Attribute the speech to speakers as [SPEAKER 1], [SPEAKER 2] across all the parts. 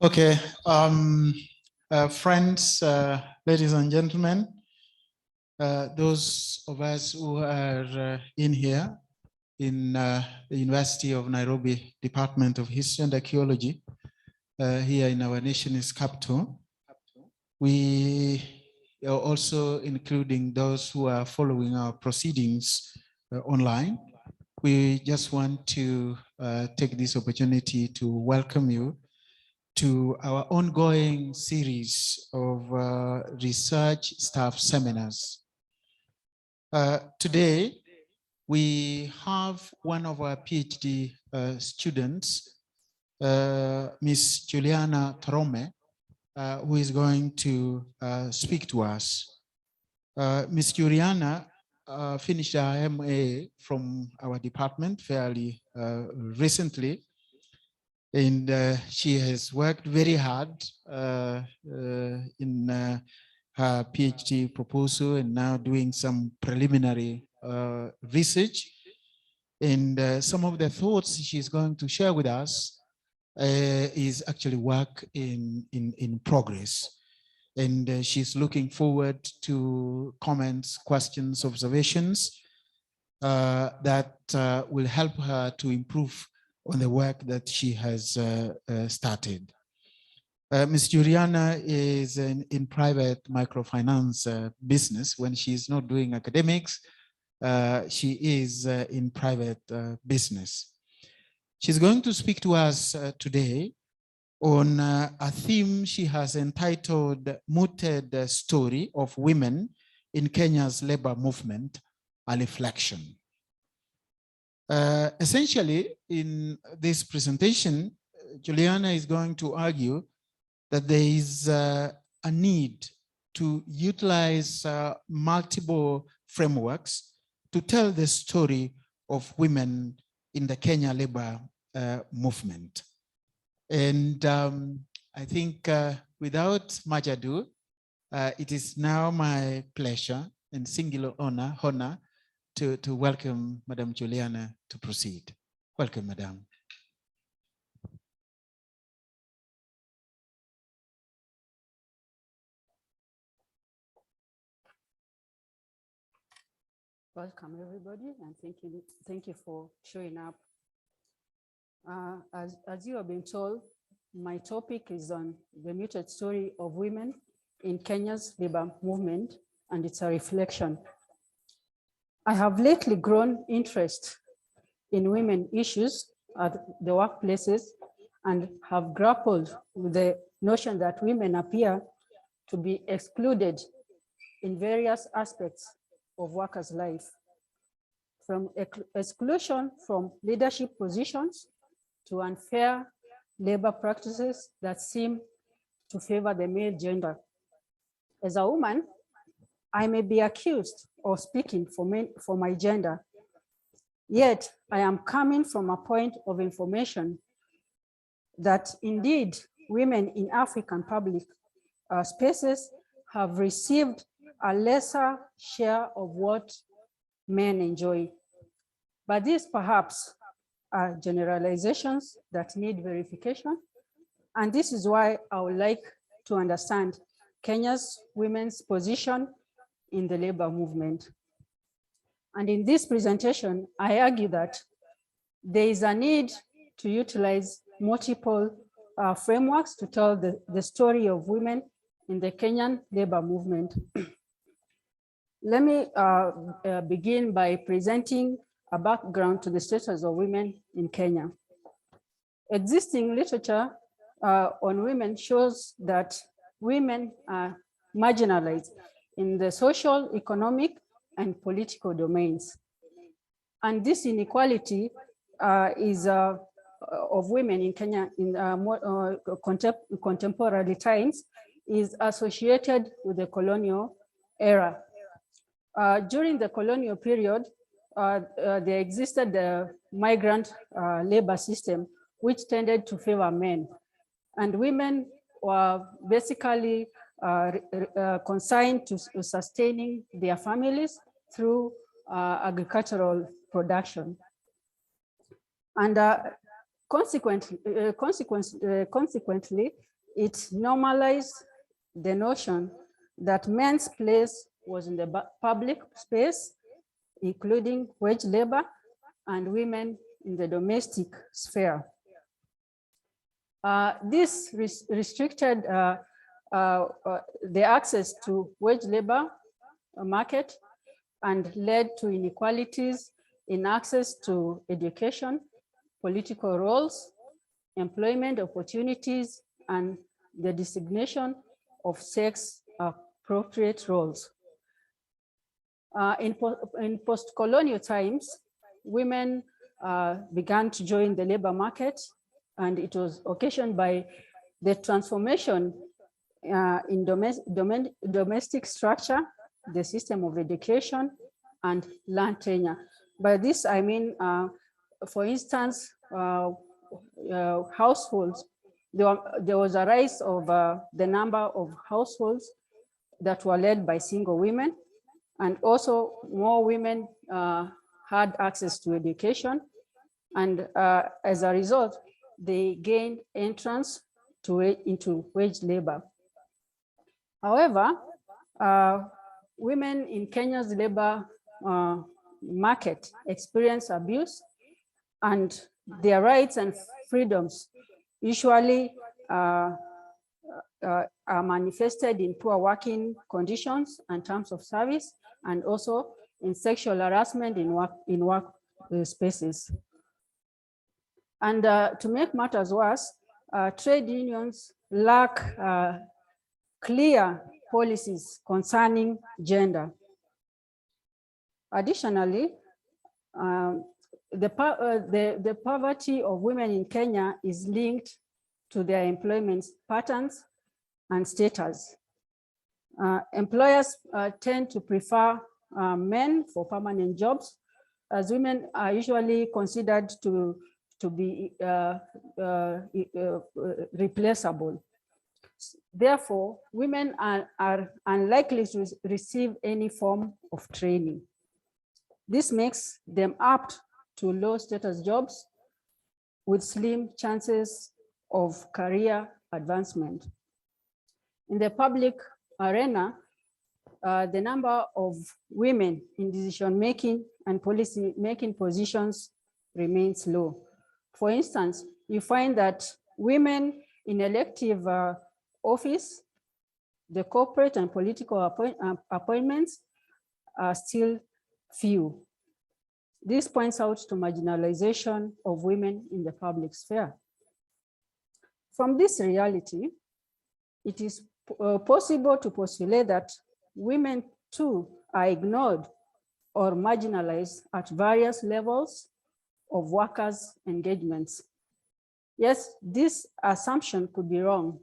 [SPEAKER 1] Okay, friends, ladies and gentlemen, those of us who are in here in the University of Nairobi Department of History and Archaeology, here in our nation's capital, we are also including those who are following our proceedings online. We just want to take this opportunity to welcome you to our ongoing series of research staff seminars. Today, we have one of our PhD students, Miss Juliana Torome, who is going to speak to us. Miss Juliana finished her MA from our department fairly recently. And she has worked very hard in her PhD proposal and now doing some preliminary research. And some of the thoughts she's going to share with us is actually work in progress. And she's looking forward to comments, questions, observations that will help her to improve on the work that she has started. Ms. Juliana is in private microfinance business. When she's not doing academics, she is in private business. She's going to speak to us today on a theme she has entitled Mooted Story of Women in Kenya's Labor Movement, a Reflection. Essentially, in this presentation, Juliana is going to argue that there is a need to utilize multiple frameworks to tell the story of women in the Kenya labor movement. And I think without much ado, it is now my pleasure and singular honor to welcome Madam Juliana to proceed. Welcome, Madam.
[SPEAKER 2] Welcome, everybody, and thank you for showing up. As you have been told, my topic is on the muted story of women in Kenya's labor movement, and it's a reflection. I have lately grown interest in women issues at the workplaces and have grappled with the notion that women appear to be excluded in various aspects of workers' life, from exclusion from leadership positions to unfair labor practices that seem to favor the male gender. As a woman, I may be accused of speaking for my gender, yet I am coming from a point of information that indeed women in African public spaces have received a lesser share of what men enjoy. But these perhaps are generalizations that need verification. And this is why I would like to understand Kenya's women's position in the labor movement. And in this presentation, I argue that there is a need to utilize multiple frameworks to tell the story of women in the Kenyan labor movement. Let me begin by presenting a background to the status of women in Kenya. Existing literature on women shows that women are marginalized in the social, economic, and political domains. And this inequality is of women in Kenya in contemporary times is associated with the colonial era. During the colonial period, there existed the migrant labor system, which tended to favor men. And women were basically consigned to sustaining their families through agricultural production. And consequently, It normalized the notion that men's place was in the public space, including wage labor, and women in the domestic sphere. This restricted the access to wage labor market and led to inequalities in access to education, political roles, employment opportunities, and the designation of sex-appropriate roles. In post-colonial times, women began to join the labor market, and it was occasioned by the transformation in domestic structure, the system of education, and land tenure. By this, I mean, for instance, households, there was a rise of the number of households that were led by single women, and also more women had access to education, and as a result, they gained entrance into wage labor. However, women in Kenya's labor market experience abuse, and their rights and freedoms usually are manifested in poor working conditions and terms of service, and also in sexual harassment in work spaces. And to make matters worse, trade unions lack clear policies concerning gender. Additionally, the poverty of women in Kenya is linked to their employment patterns and status. Employers tend to prefer men for permanent jobs, as women are usually considered to be replaceable. Therefore, women are unlikely to receive any form of training. This makes them apt to low status jobs with slim chances of career advancement. In the public arena, the number of women in decision-making and policy-making positions remains low. For instance, you find that women in elective office, the corporate and political appointments are still few. This points out to marginalization of women in the public sphere. From this reality, it is possible to postulate that women too are ignored or marginalized at various levels of workers' engagements. Yes, this assumption could be wrong.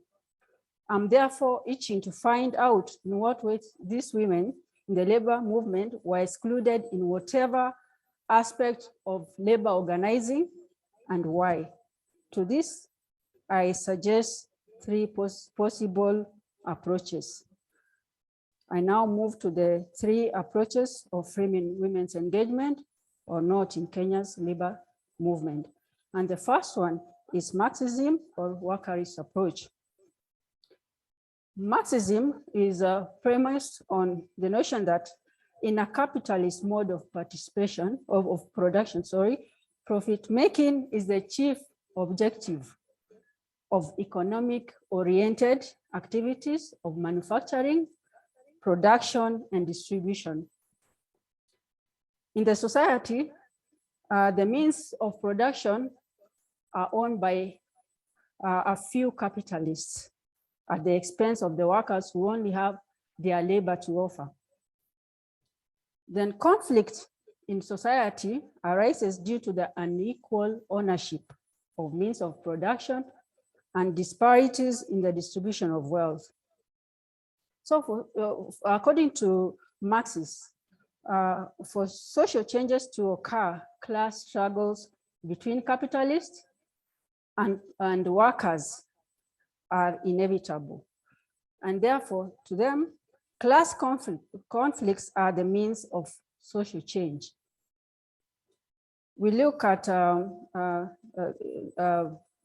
[SPEAKER 2] I'm therefore itching to find out in what ways these women in the labor movement were excluded in whatever aspect of labor organizing and why. To this, I suggest three possible approaches. I now move to the three approaches of framing women's engagement or not in Kenya's labor movement. And the first one is Marxism or workerist approach. Marxism is premised on the notion that in a capitalist mode of participation, of production, profit making is the chief objective of economic-oriented activities of manufacturing, production, and distribution. In the society, the means of production are owned by a few capitalists at the expense of the workers who only have their labor to offer. Then conflict in society arises due to the unequal ownership of means of production and disparities in the distribution of wealth. So according to Marxists, for social changes to occur, class struggles between capitalists and workers are inevitable. And therefore, to them, class conflicts are the means of social change. We look at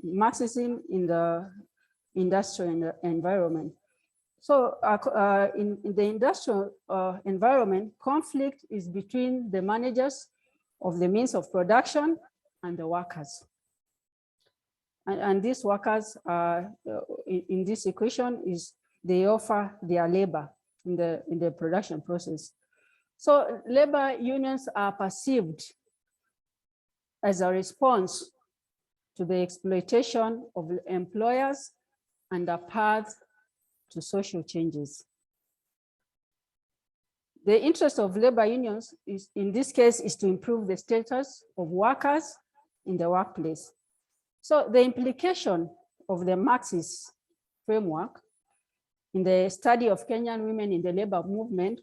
[SPEAKER 2] Marxism in the industrial environment. So in the industrial environment, conflict is between the managers of the means of production and the workers. And these workers in this equation is they offer their labor in the production process. So labor unions are perceived as a response to the exploitation of employers and a path to social changes. The interest of labor unions is, in this case, is to improve the status of workers in the workplace. So the implication of the Marxist framework in the study of Kenyan women in the labor movement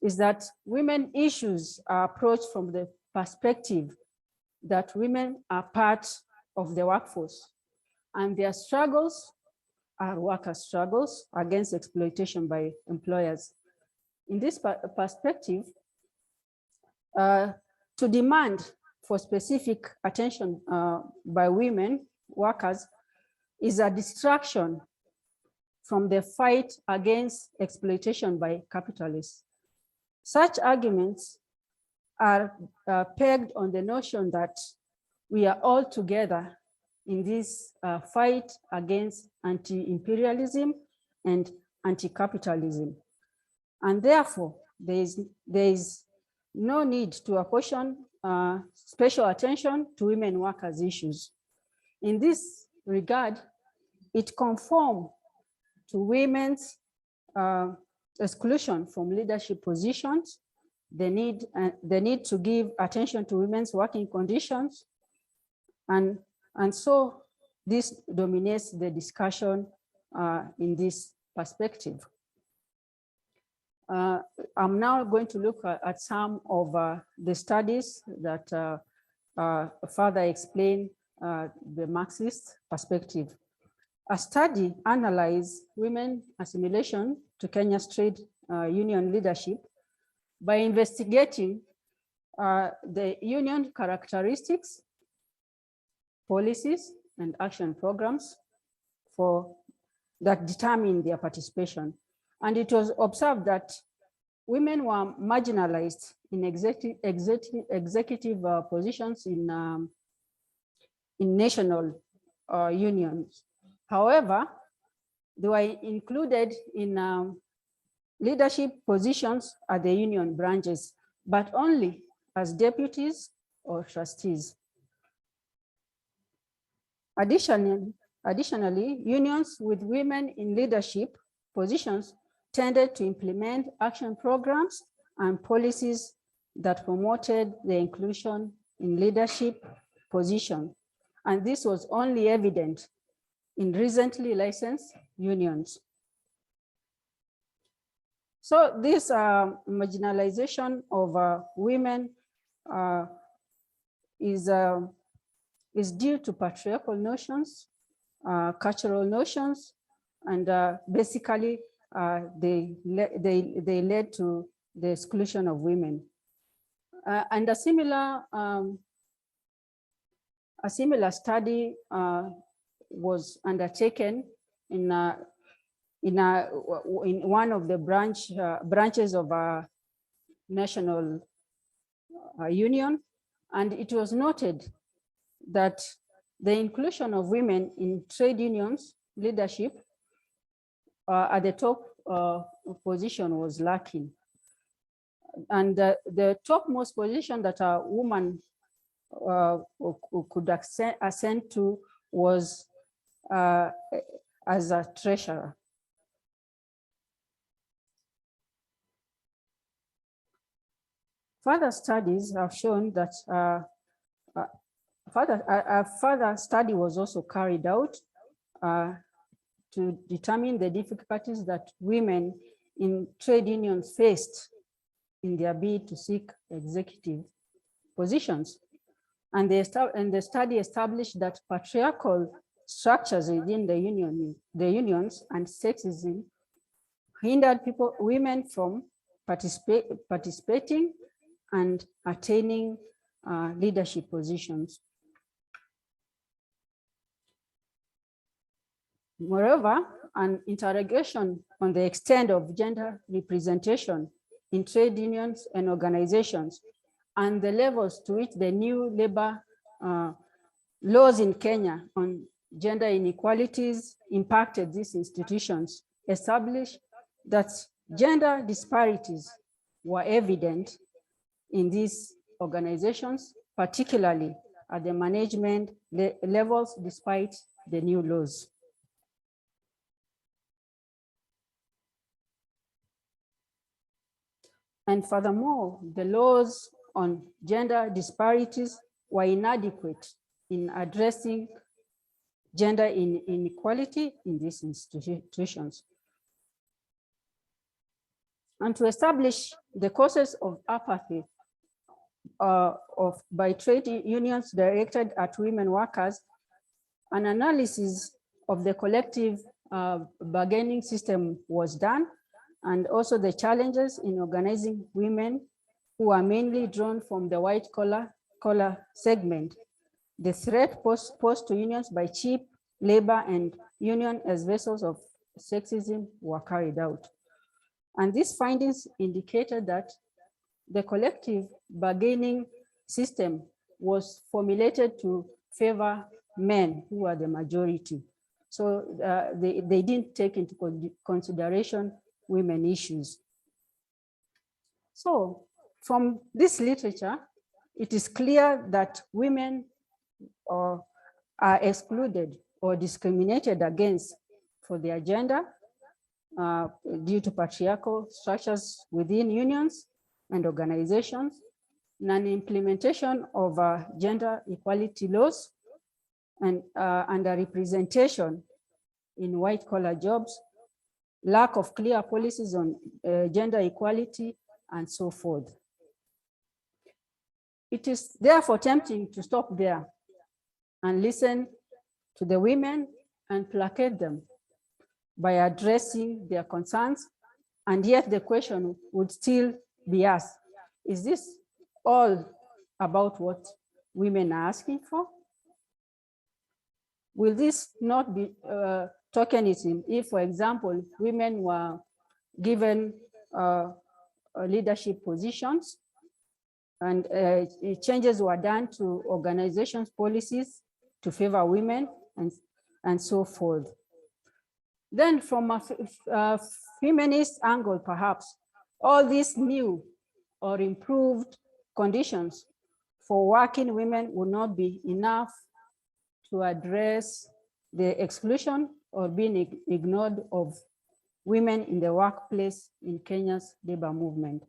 [SPEAKER 2] is that women issues are approached from the perspective that women are part of the workforce and their struggles are worker struggles against exploitation by employers. In this perspective, to demand for specific attention by women workers is a distraction from the fight against exploitation by capitalists. Such arguments are pegged on the notion that we are all together in this fight against anti-imperialism and anti-capitalism. And therefore, there is no need to apportion special attention to women workers' issues. In this regard, it conforms to women's exclusion from leadership positions, the need to give attention to women's working conditions, and so this dominates the discussion in this perspective. I'm now going to look at some of the studies that further explain the Marxist perspective. A study analyzed women assimilation to Kenya's trade union leadership by investigating the union characteristics, policies, and action programs that determine their participation. And it was observed that women were marginalized in executive positions in national unions. However, they were included in leadership positions at the union branches, but only as deputies or trustees. Additionally, unions with women in leadership positions tended to implement action programs and policies that promoted the inclusion in leadership position. And this was only evident in recently licensed unions. So this marginalization of women is due to patriarchal notions, cultural notions, and basically they led to the exclusion of women. And a similar study was undertaken in one of the branches of our national union, and it was noted that the inclusion of women in trade unions leadership at the top position was lacking. And the topmost position that a woman could ascend to was as a treasurer. Further studies have shown that a further study was also carried out to determine the difficulties that women in trade unions faced in their bid to seek executive positions. And the study established that patriarchal structures within the unions and sexism hindered women from participating and attaining leadership positions. Moreover, an interrogation on the extent of gender representation in trade unions and organizations and the levels to which the new labor laws in Kenya on gender inequalities impacted these institutions established that gender disparities were evident in these organizations, particularly at the management levels despite the new laws. And furthermore, the laws on gender disparities were inadequate in addressing gender inequality in these institutions. And to establish the causes of apathy by trade unions directed at women workers, an analysis of the collective bargaining system was done, and also the challenges in organizing women who are mainly drawn from the white collar segment, the threat posed to unions by cheap labor and union as vessels of sexism were carried out. And these findings indicated that the collective bargaining system was formulated to favor men who are the majority. So they didn't take into consideration women issues. So from this literature, it is clear that women are excluded or discriminated against for their gender due to patriarchal structures within unions and organizations, non-implementation of gender equality laws, and underrepresentation in white-collar jobs, lack of clear policies on gender equality, and so forth. It is therefore tempting to stop there and listen to the women and placate them by addressing their concerns, and yet the question would still be asked, is this all about what women are asking for? Will this not be tokenism if, for example, women were given leadership positions and changes were done to organizations' policies to favor women and so forth? Then from a feminist angle, perhaps, all these new or improved conditions for working women will not be enough to address the exclusion or being ignored of women in the workplace in Kenya's labor movement.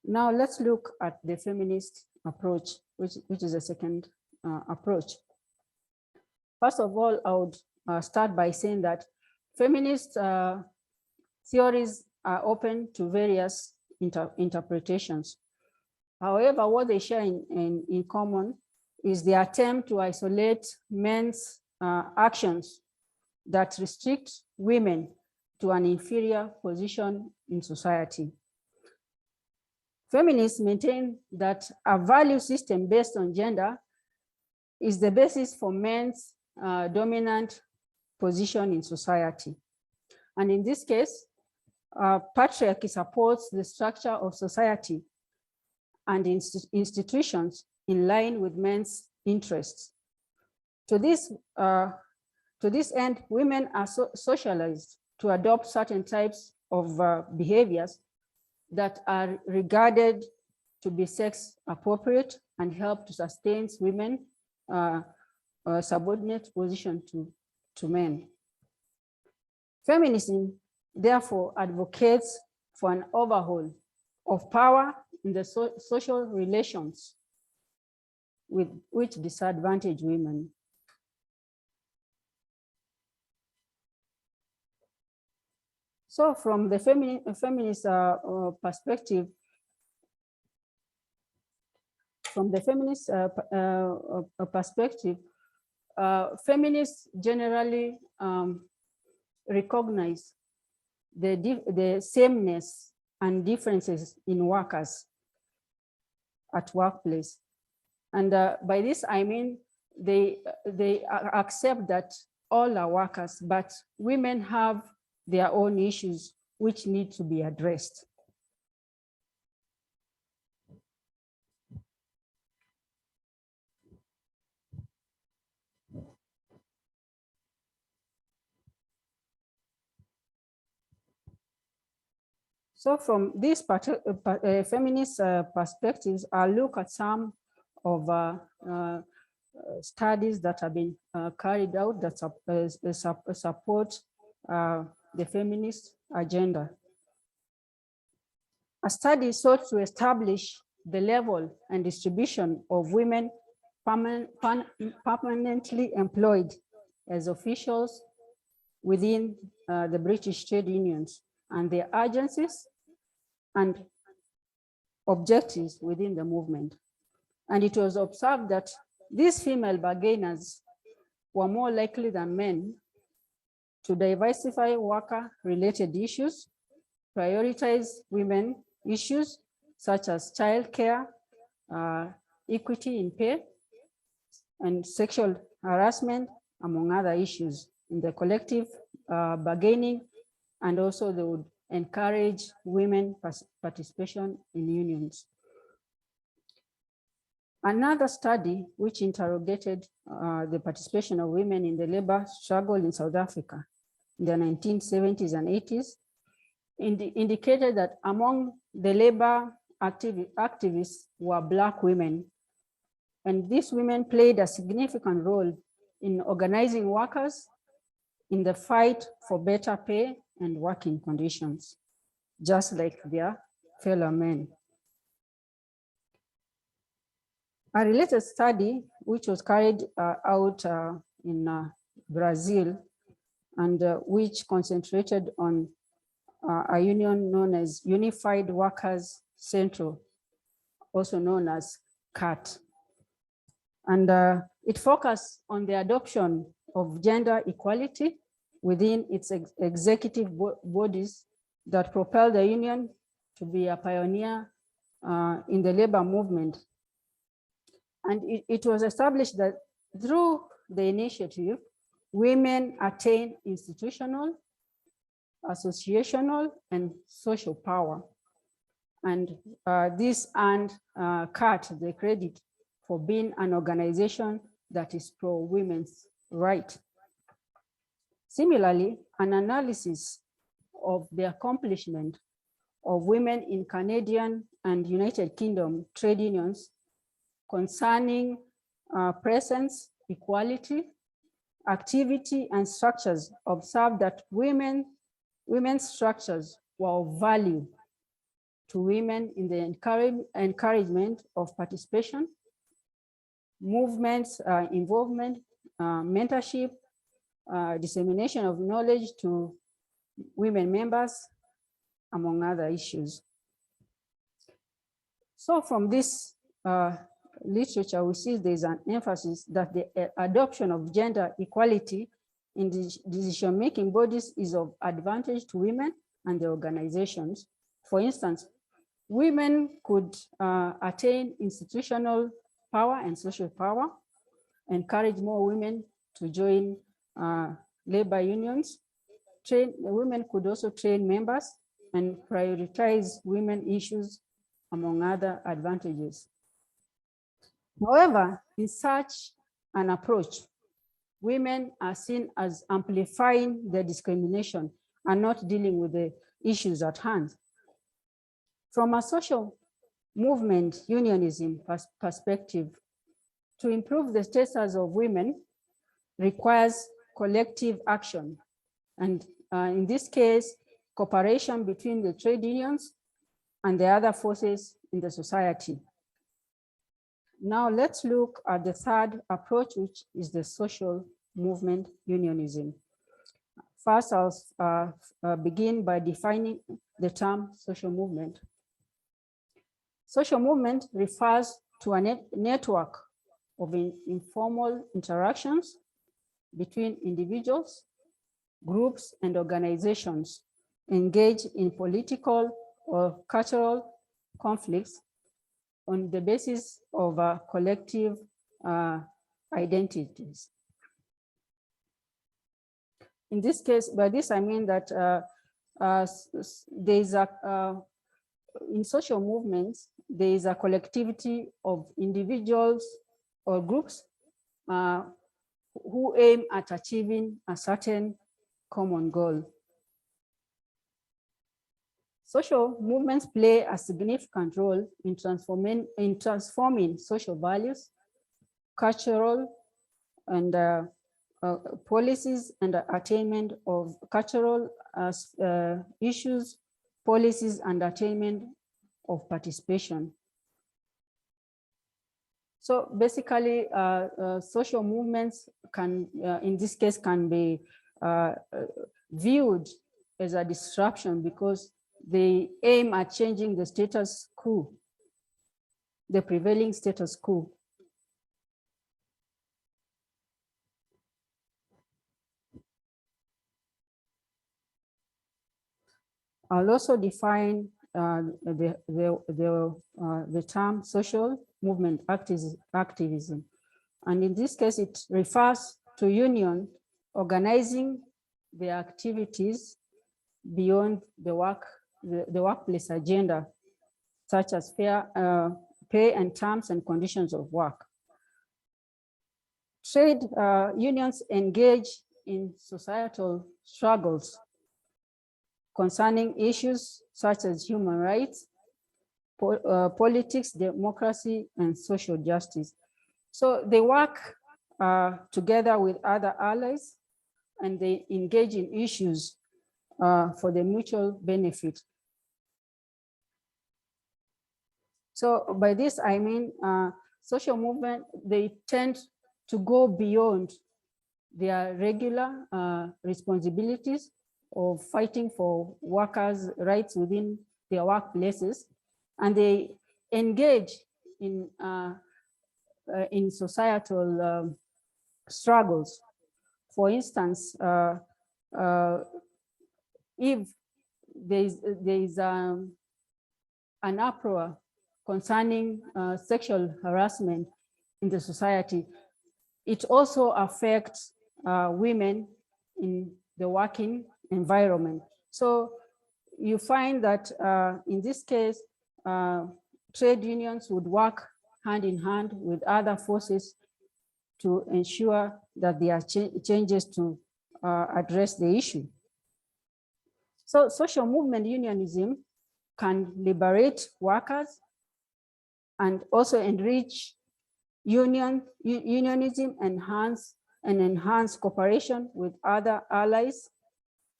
[SPEAKER 2] Now let's look at the feminist approach, which is a second approach. First of all, I would start by saying that feminist theories are open to various interpretations. However, what they share in common is the attempt to isolate men's actions that restrict women to an inferior position in society. Feminists maintain that a value system based on gender is the basis for men's dominant position in society. And in this case, patriarchy supports the structure of society and institutions in line with men's interests. To this end, women are socialized to adopt certain types of behaviors that are regarded to be sex appropriate and help to sustain women's subordinate position to men. Feminism, therefore, advocates for an overhaul of power in the social relations with which disadvantage women. So from the feminist perspective, feminists generally recognize the sameness and differences in workers at workplace. And by this, I mean, they accept that all are workers, but women have their own issues which need to be addressed. So from these feminist perspectives, I'll look at some of studies that have been carried out that support the feminist agenda. A study sought to establish the level and distribution of women permanently employed as officials within the British trade unions and their agencies and objectives within the movement. And it was observed that these female bargainers were more likely than men to diversify worker-related issues, prioritize women issues such as childcare, equity in pay, and sexual harassment, among other issues in the collective bargaining, and also they would encourage women participation in unions. Another study which interrogated the participation of women in the labor struggle in South Africa in the 1970s and 80s indicated that among the labor activists were Black women. And these women played a significant role in organizing workers in the fight for better pay and working conditions, just like their fellow men. A related study, which was carried out in Brazil, and which concentrated on a union known as Unified Workers Central, also known as CAT. And it focused on the adoption of gender equality within its executive bodies that propelled the union to be a pioneer in the labor movement. And it was established that through the initiative, women attain institutional, associational, and social power. And this earned CAT the credit for being an organization that is pro-women's rights. Similarly, an analysis of the accomplishment of women in Canadian and United Kingdom trade unions concerning presence, equality, activity, and structures observed that women's structures were of value to women in the encouragement of participation, movements, involvement, mentorship, dissemination of knowledge to women members, among other issues. So from this literature, we see there's an emphasis that the adoption of gender equality in the decision-making bodies is of advantage to women and the organizations. For instance, women could attain institutional power and social power, encourage more women to join labor unions. Women could also train members and prioritize women issues, among other advantages. However, in such an approach, women are seen as amplifying the discrimination and not dealing with the issues at hand. From a social movement unionism perspective, to improve the status of women requires collective action. And in this case, cooperation between the trade unions and the other forces in the society. Now let's look at the third approach, which is the social movement unionism. First, I'll begin by defining the term social movement. Social movement refers to a network of informal interactions between individuals, groups, and organizations engaged in political or cultural conflicts on the basis of collective identities. In this case, by this I mean that there is in social movements, there is a collectivity of individuals or groups who aim at achieving a certain common goal. Social movements play a significant role in transforming social values, cultural and policies, and attainment of cultural issues, policies, and attainment of participation. So basically, social movements can, in this case, can be viewed as a disruption because they aim at changing the status quo, the prevailing status quo. I'll also define the term social movement activism. And in this case, it refers to union organizing their activities beyond the workplace agenda, such as fair pay and terms and conditions of work. Trade unions engage in societal struggles concerning issues such as human rights, politics, democracy, and social justice. So they work together with other allies, and they engage in issues for the mutual benefit. So by this, I mean social movement, they tend to go beyond their regular responsibilities of fighting for workers' rights within their workplaces, and they engage in societal struggles. For instance, if there is an uproar concerning sexual harassment in the society, it also affects women in the working environment. So you find that in this case, trade unions would work hand in hand with other forces to ensure that there are changes to address the issue. So social movement unionism can liberate workers and also enrich unionism, enhance cooperation with other allies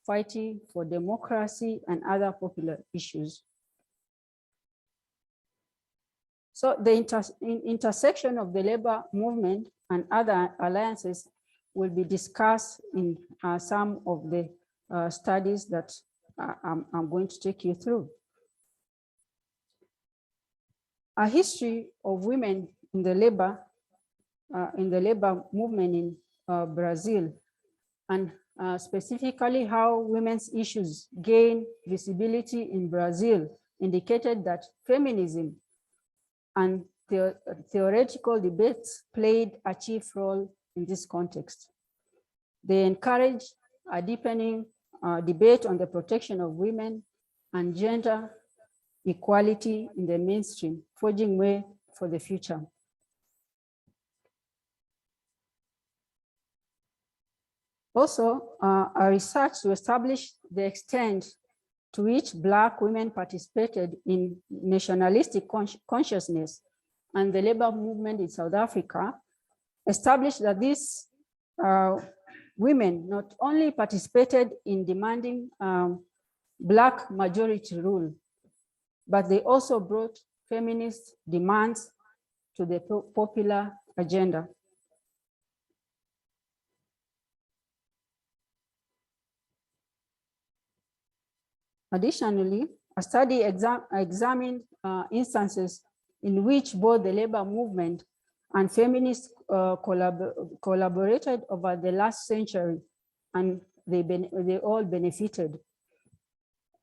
[SPEAKER 2] fighting for democracy and other popular issues. So the intersection of the labor movement and other alliances will be discussed in some of the studies that I'm going to take you through. A history of women in the labor movement in Brazil, and specifically how women's issues gain visibility in Brazil, indicated that feminism and theoretical debates played a chief role in this context. They encouraged a deepening debate on the protection of women and gender equality in the mainstream, forging way for the future. Also, a research to establish the extent to which Black women participated in nationalistic consciousness and the labor movement in South Africa established that these women not only participated in demanding Black majority rule, but they also brought feminist demands to the popular agenda. Additionally, a study examined instances in which both the labor movement and feminists collaborated over the last century, and they all benefited.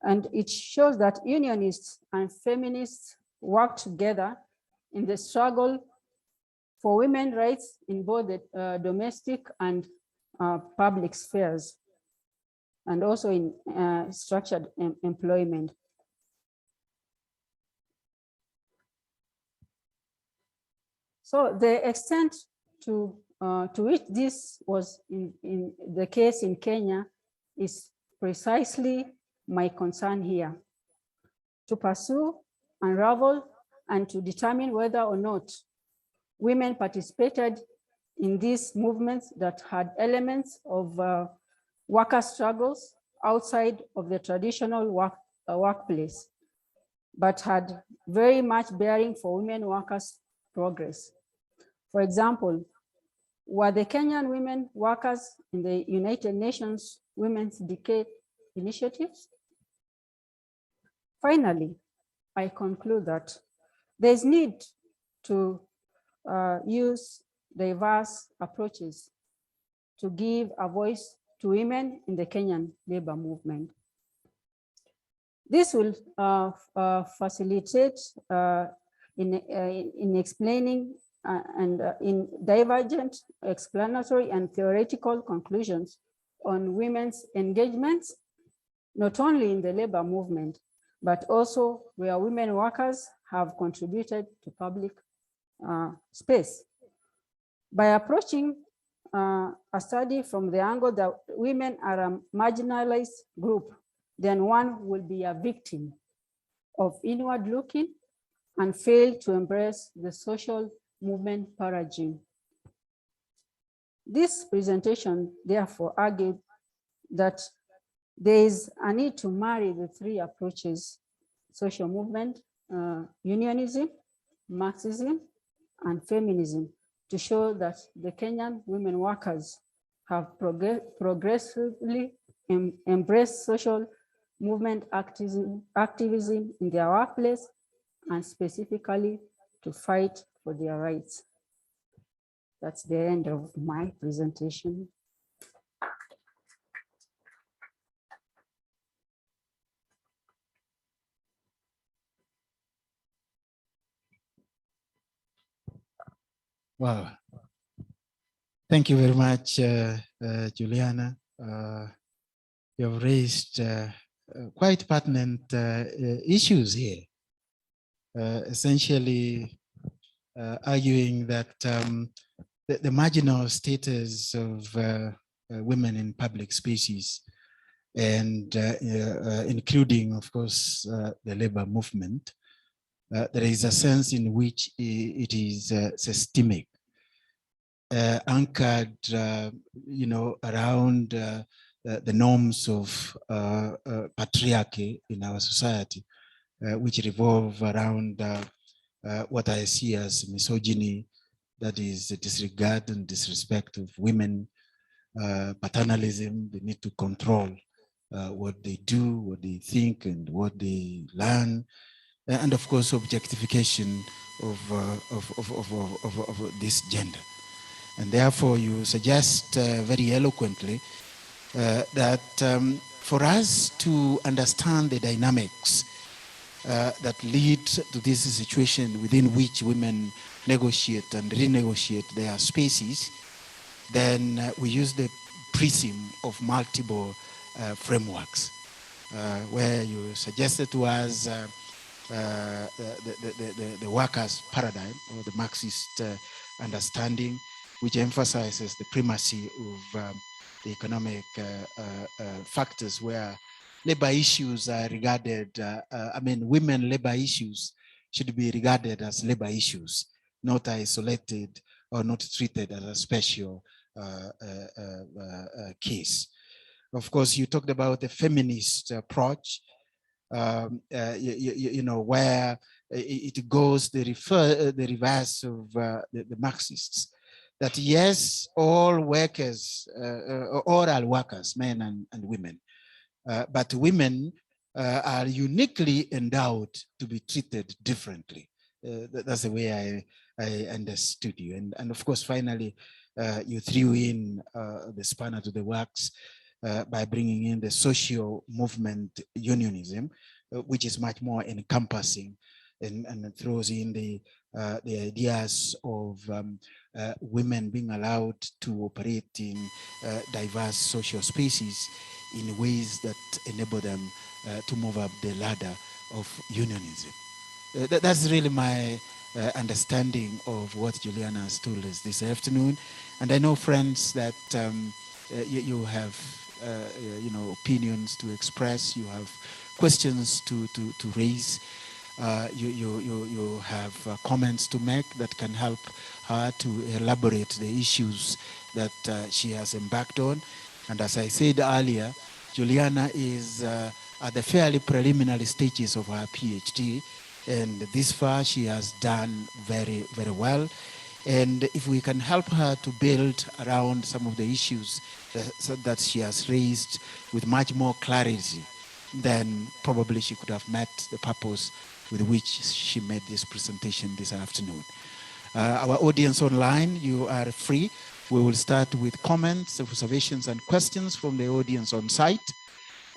[SPEAKER 2] And it shows that unionists and feminists work together in the struggle for women's rights in both the domestic and public spheres. and also in structured employment. So the extent to which this was in the case in Kenya is precisely my concern here. To pursue, unravel, and to determine whether or not women participated in these movements that had elements of worker struggles outside of the traditional workplace, but had very much bearing for women workers' progress. For example, were the Kenyan women workers in the United Nations Women's Decade initiatives? Finally, I conclude that there is need to use diverse approaches to give a voice to women in the Kenyan labor movement. This will facilitate in explaining and in divergent explanatory and theoretical conclusions on women's engagements, not only in the labor movement, but also where women workers have contributed to public space. By approaching a study from the angle that women are a marginalized group, then one will be a victim of inward looking and fail to embrace the social movement paradigm. This presentation therefore argued that there is a need to marry the three approaches: social movement, unionism, Marxism, and feminism, to show that the Kenyan women workers have progressively embraced social movement activism in their workplace, and specifically to fight for their rights. That's the end of my presentation.
[SPEAKER 1] Wow. Thank you very much, Juliana. You have raised quite pertinent issues here, essentially arguing that the marginal status of women in public spaces, and including, of course, the labor movement, there is a sense in which it is systemic, anchored, around the norms of patriarchy in our society, which revolve around what I see as misogyny, that is the disregard and disrespect of women, paternalism, the need to control what they do, what they think, and what they learn, and of course objectification of this gender. And therefore you suggest very eloquently that for us to understand the dynamics that lead to this situation within which women negotiate and renegotiate their spaces, then we use the prism of multiple frameworks, where you suggested to us the workers' paradigm, or the Marxist understanding, which emphasizes the primacy of the economic factors, where labor issues are regarded, women labor issues should be regarded as labor issues, not isolated or not treated as a special case. Of course, you talked about the feminist approach, where it goes the reverse of the Marxists, that yes, all workers, all are workers, men and women, but women are uniquely endowed to be treated differently. That's the way I understood you. And of course, finally, you threw in the spanner to the works by bringing in the social movement unionism, which is much more encompassing, and throws in the ideas of women being allowed to operate in diverse social spaces in ways that enable them to move up the ladder of unionism. That's really my understanding of what Juliana has told us this afternoon. And I know, friends, that you have opinions to express, you have questions to raise, you have comments to make that can help her to elaborate the issues that she has embarked on. And as I said earlier, Juliana is at the fairly preliminary stages of her PhD, and this far she has done very, very well. And if we can help her to build around some of the issues that she has raised with much more clarity, then probably she could have met the purpose with which she made this presentation this afternoon. Our audience online, you are free. We will start with comments, observations, and questions from the audience on site.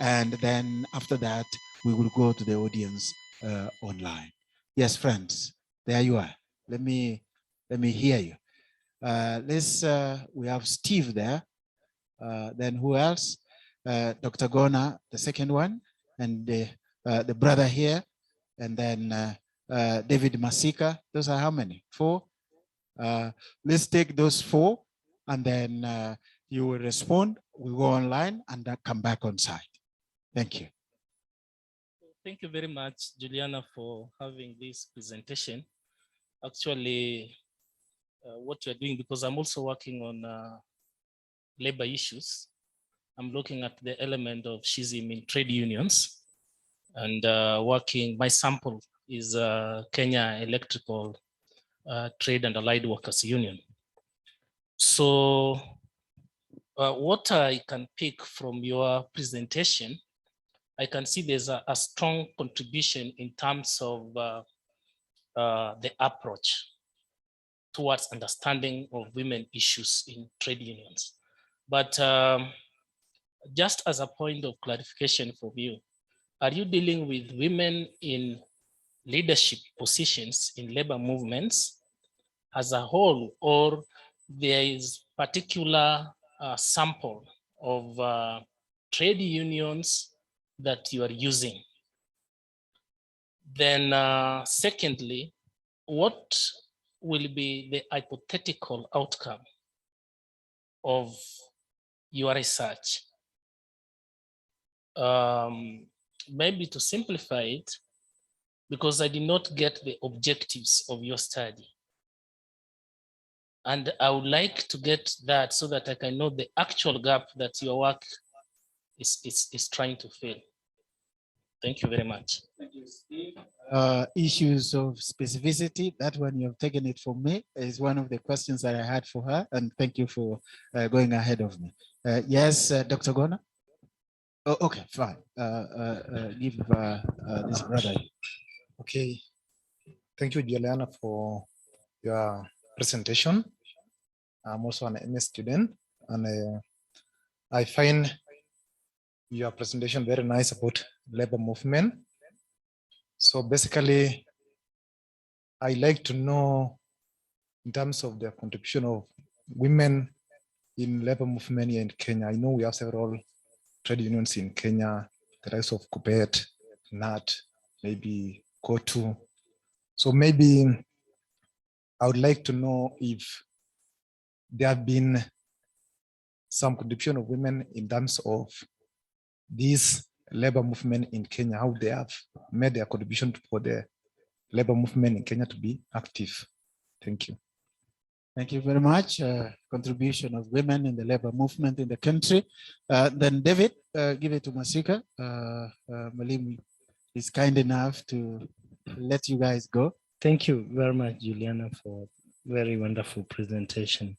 [SPEAKER 1] And then after that, we will go to the audience online. Yes, friends, there you are. Let me hear you. We have Steve there. Then who else? Dr. Gona, the second one, and the brother here, and then David Masika. Those are how many? 4? Let's take those 4, and then you will respond. We go online and come back on site. Thank you.
[SPEAKER 3] Thank you very much, Juliana, for having this presentation. Actually, what you're doing, because I'm also working on labor issues. I'm looking at the element of schism in trade unions and my sample is Kenya Electrical Trade and Allied Workers Union. So what I can pick from your presentation, I can see there's a strong contribution in terms of the approach towards understanding of women issues in trade unions. But just as a point of clarification for you, are you dealing with women in leadership positions in labor movements as a whole, or there is particular sample of trade unions that you are using? Then secondly, what will be the hypothetical outcome of your research? Maybe to simplify it, because I did not get the objectives of your study. And I would like to get that so that I can know the actual gap that your work is trying to fill. Thank you very much.
[SPEAKER 1] Thank you, Steve. Issues of specificity, that one you have taken it from me, is one of the questions that I had for her, and thank you for going ahead of me. Yes, Dr. Gona? Oh, okay, fine. Give this brother.
[SPEAKER 4] Okay, thank you, Juliana, for your presentation. I'm also an MS student, and I find your presentation very nice about labor movement. So basically, I like to know in terms of the contribution of women in labor movement here in Kenya. I know we have several trade unions in Kenya, the rise of Kubet, NAT, maybe KOTU. So maybe I would like to know if there have been some contribution of women in terms of this labor movement in Kenya, how they have made their contribution for the labor movement in Kenya to be active. Thank you.
[SPEAKER 1] Thank you very much. Contribution of women in the labor movement in the country. Then David, give it to Masika. Mwalimu is kind enough to let you guys go.
[SPEAKER 5] Thank you very much, Juliana, for very wonderful presentation.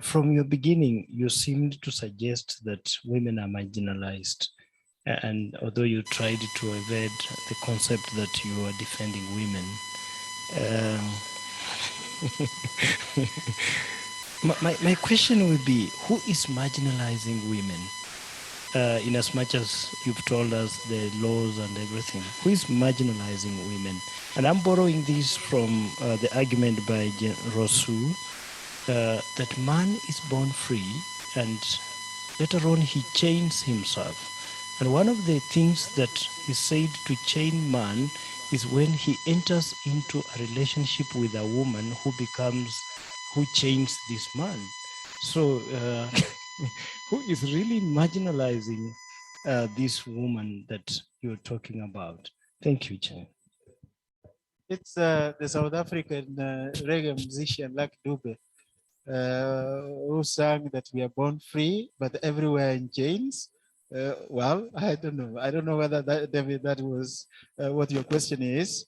[SPEAKER 5] From your beginning, you seemed to suggest that women are marginalized. And although you tried to evade the concept that you are defending women, my question would be, who is marginalizing women? In as much as you've told us the laws and everything, who is marginalizing women? And I'm borrowing this from the argument by Rosu, that man is born free and later on he chains himself. And one of the things that is said to chain man is when he enters into a relationship with a woman who chains this man. So who is really marginalizing this woman that you're talking about? Thank you, Chair.
[SPEAKER 1] It's the South African reggae musician like Dube, who sang that we are born free, but everywhere in chains. Well, I don't know. I don't know whether that, David, that was what your question is.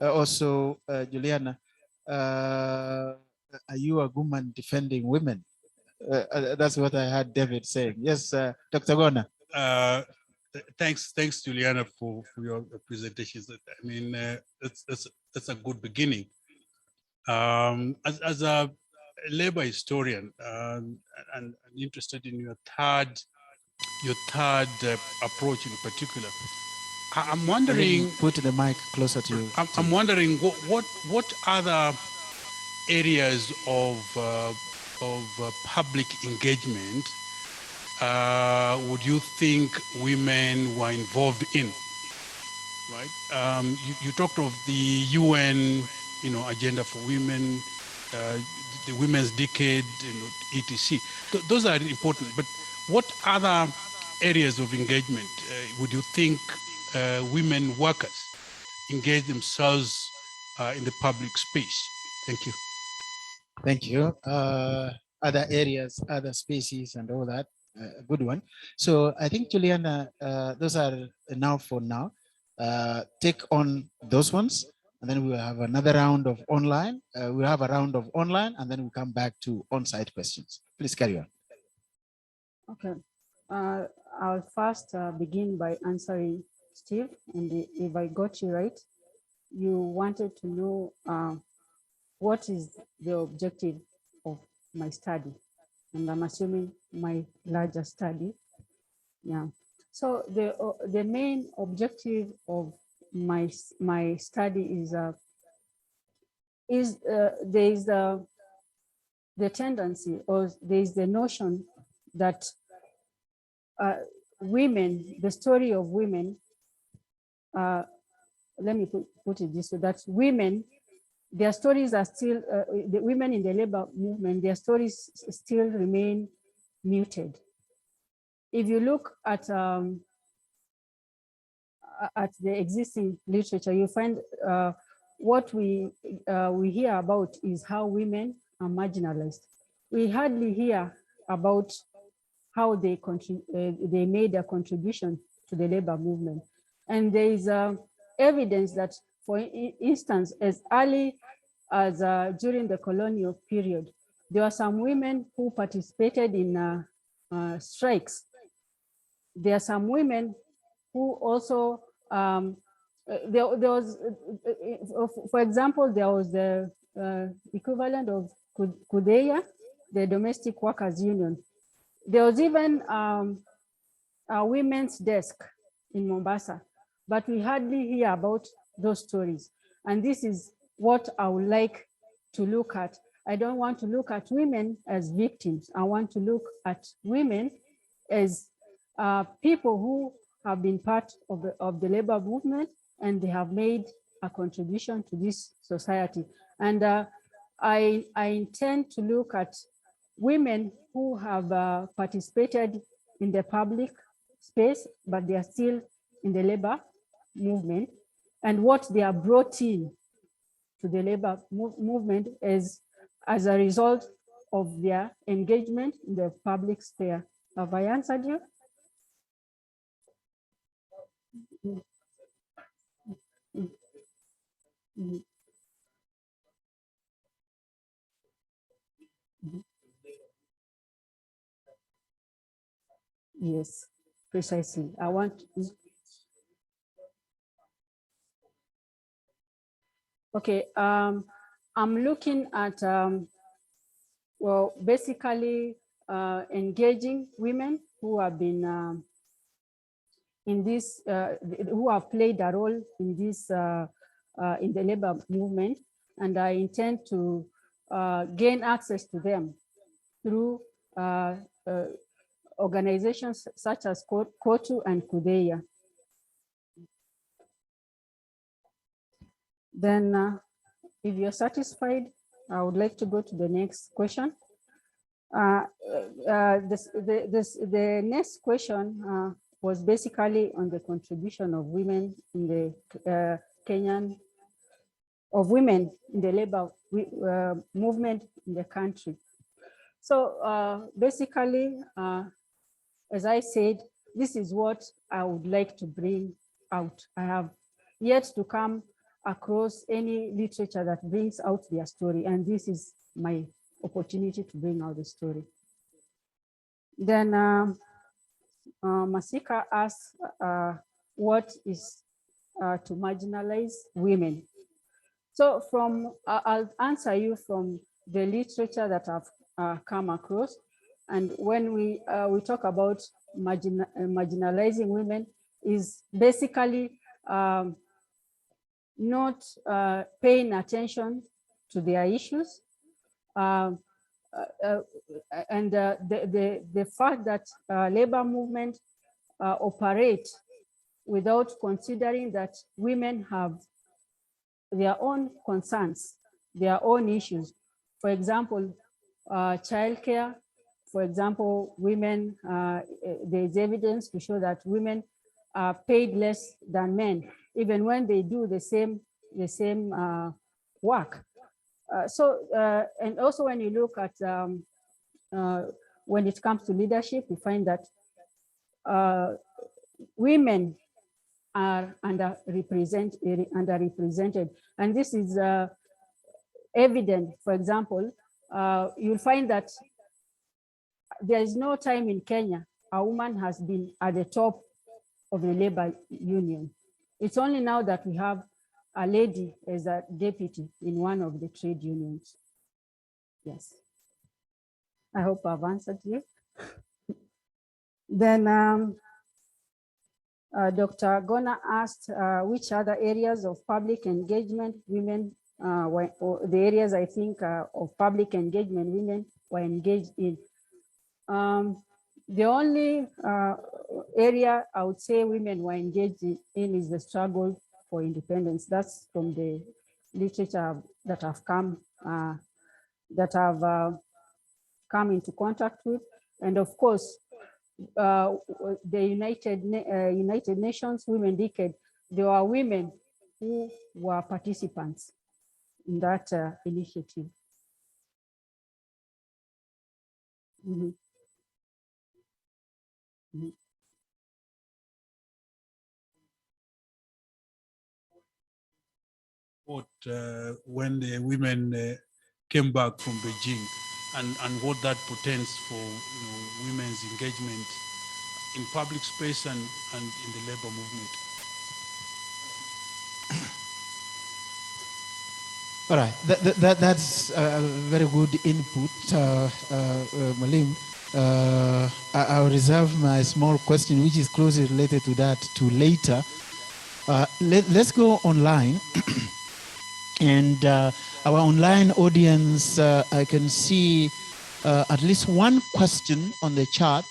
[SPEAKER 1] Also, Juliana, are you a woman defending women? That's what I heard David saying. Yes, Dr. Gona.
[SPEAKER 6] Thanks, Juliana, for your presentations. I mean, it's a good beginning. As a labor historian and interested in your third approach in particular, I'm wondering.
[SPEAKER 1] Put the mic closer to you.
[SPEAKER 6] I'm wondering what other areas of public engagement would you think women were involved in? Right. You talked of the UN, agenda for women, the Women's Decade, etc. Those are important. But what other areas of engagement would you think women workers engage themselves in the public space? Thank you.
[SPEAKER 1] Thank you. Other areas, other species, and all that. A good one. So I think, Juliana, those are enough for now. Take on those ones, and then we will have another round of online. We'll have a round of online, and then we'll come back to on-site questions. Please carry on.
[SPEAKER 2] Okay. I'll first begin by answering Steve, and if I got you right, you wanted to know what is the objective of my study, and I'm assuming my larger study. Yeah. So the main objective of my study is there is the tendency, or there is the notion that women, the story of women, let me put it this way, that women, their stories are still, the women in the labor movement, their stories still remain muted. If you look at the existing literature, you find what we hear about is how women are marginalized. We hardly hear about how they made a contribution to the labor movement. And there is evidence that, for instance, as early as during the colonial period, there were some women who participated in strikes. There are some women who also, there was, for example, there was the equivalent of Kudeya, the Domestic Workers Union. There was even a women's desk in Mombasa, but we hardly hear about those stories. And this is what I would like to look at. I don't want to look at women as victims. I want to look at women as people who have been part of the labor movement, and they have made a contribution to this society. And I intend to look at women who have participated in the public space, but they are still in the labor movement, and what they are brought in to the labor movement as a result of their engagement in the public sphere. Have I answered you? Yes, precisely. I want. Okay, I'm looking at, well, basically engaging women who have been in this, who have played a role in this, in the labor movement, and I intend to gain access to them through organizations such as KOTU and KUDEA. Then if you're satisfied, I would like to go to the next question. The next question was basically on the contribution of women in the women in the labor movement in the country. So basically, as I said, this is what I would like to bring out. I have yet to come across any literature that brings out their story, and this is my opportunity to bring out the story. Then Masika asked, what is to marginalize women? So I'll answer you from the literature that I've come across. And when we talk about marginalizing women, is basically not paying attention to their issues. And the fact that labor movement operate without considering that women have their own concerns, their own issues. For example, childcare. For example, women, there's evidence to show that women are paid less than men, even when they do the same work. And also when you look at, when it comes to leadership, we find that women are underrepresented. And this is evident. For example, you'll find that there is no time in Kenya a woman has been at the top of the labor union. It's only now that we have a lady as a deputy in one of the trade unions. Yes. I hope I've answered you. Then Dr. Gona asked which other areas of public engagement women, or the areas I think of public engagement women were engaged in. The only area I would say women were engaged in is the struggle for independence. That's from the literature that I've come into contact with, and of course, the United Nations Women Decade. There were women who were participants in that initiative. Mm-hmm. Mm-hmm.
[SPEAKER 6] When the women came back from Beijing, and what that portends for women's engagement in public space and in the labor movement.
[SPEAKER 1] All right, that's a very good input, Malim. I'll reserve my small question, which is closely related to that, to later. Let's go online. And our online audience, I can see at least one question on the chat.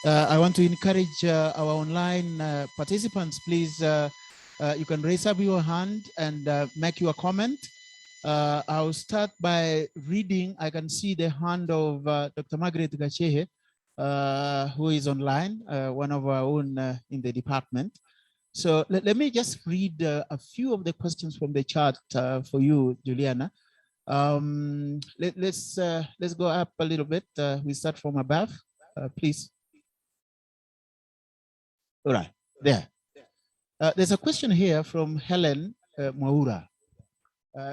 [SPEAKER 1] I want to encourage our online participants, please, you can raise up your hand and make your comment. I'll start by reading. I can see the hand of Dr. Margaret Gachehe, who is online, one of our own in the department. So let me just read a few of the questions from the chat for you, Juliana. Let's go up a little bit. We start from above, please. All right, there. There's a question here from Helen Mwaura.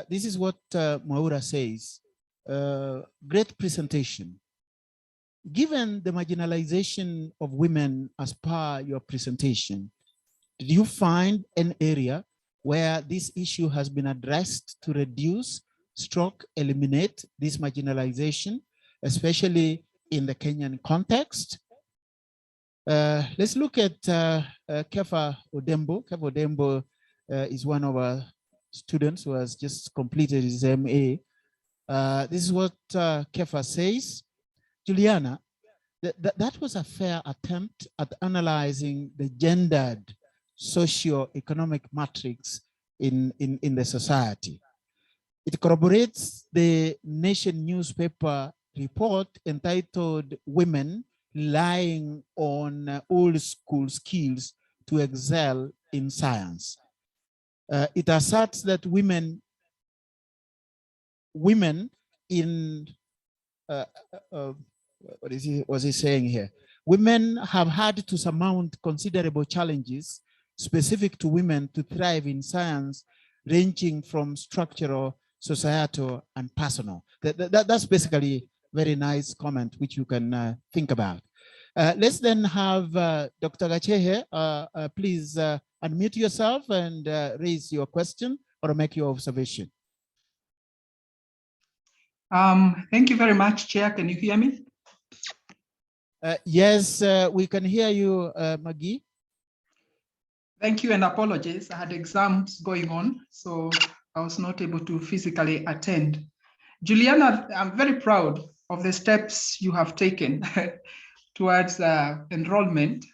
[SPEAKER 1] This is what Mwaura says. Great presentation. Given the marginalization of women as per your presentation, did you find an area where this issue has been addressed to reduce, eliminate this marginalization, especially in the Kenyan context? Let's look at Kefa Odembo. Kefa Odembo is one of our students who has just completed his MA. This is what Kefa says. Juliana, that was a fair attempt at analyzing the gendered socio-economic matrix in the society. It corroborates the Nation newspaper report entitled Women Relying on Old School Skills to Excel in Science. It asserts that women in, what was he saying here? Women have had to surmount considerable challenges specific to women to thrive in science, ranging from structural, societal, and personal. That's basically a very nice comment, which you can think about. Let's then have Dr. Gachehe. Please unmute yourself and raise your question or make your observation.
[SPEAKER 7] Thank you very much, Chair. Can you hear me?
[SPEAKER 1] Yes, we can hear you, Maggie.
[SPEAKER 7] Thank you, and apologies. I had exams going on, so I was not able to physically attend. Juliana, I'm very proud of the steps you have taken towards enrollment.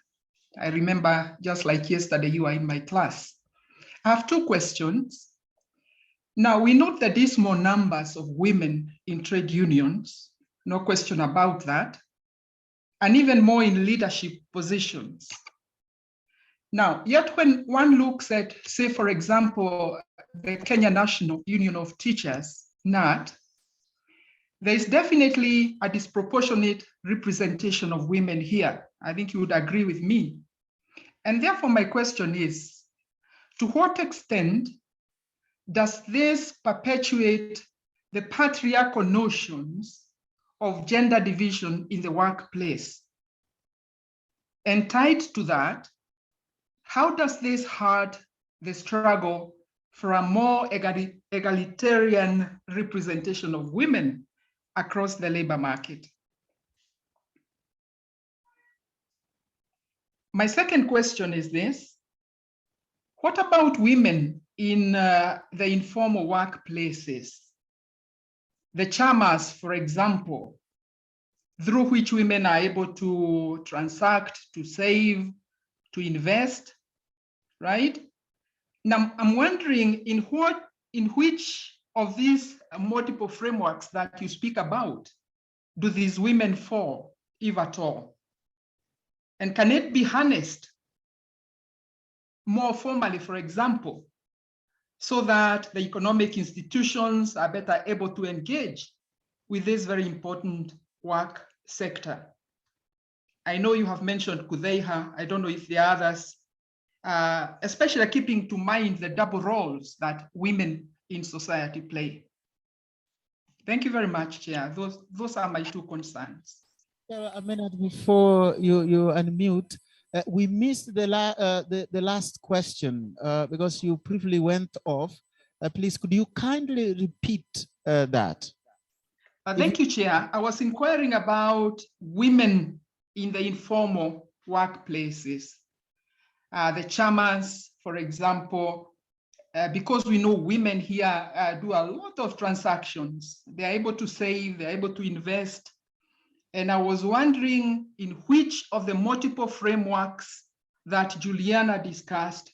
[SPEAKER 7] I remember just like yesterday, you were in my class. I have two questions. Now, we note the dismal numbers of women in trade unions, no question about that, and even more in leadership positions. Now, yet when one looks at, say, for example, the Kenya National Union of Teachers, NAT, there is definitely a disproportionate representation of women here. I think you would agree with me. And therefore, my question is, to what extent does this perpetuate the patriarchal notions of gender division in the workplace? And tied to that, how does this hurt the struggle for a more egalitarian representation of women across the labor market? My second question is this: what about women in the informal workplaces? The chamas, for example, through which women are able to transact, to save, to invest, right? Now, I'm wondering in which of these multiple frameworks that you speak about do these women fall, if at all? And can it be harnessed more formally, for example, so that the economic institutions are better able to engage with this very important work sector? I know you have mentioned Kudeiha. I don't know if the others, especially keeping to mind the double roles that women in society play. Thank you very much, Chair. Those are my two concerns.
[SPEAKER 1] A minute before you unmute, we missed the last question because you briefly went off. Please, could you kindly repeat that?
[SPEAKER 7] Thank you, Chair. I was inquiring about women in the informal workplaces. The chairmans, for example, because we know women here do a lot of transactions. They're able to save, they're able to invest. And I was wondering in which of the multiple frameworks that Juliana discussed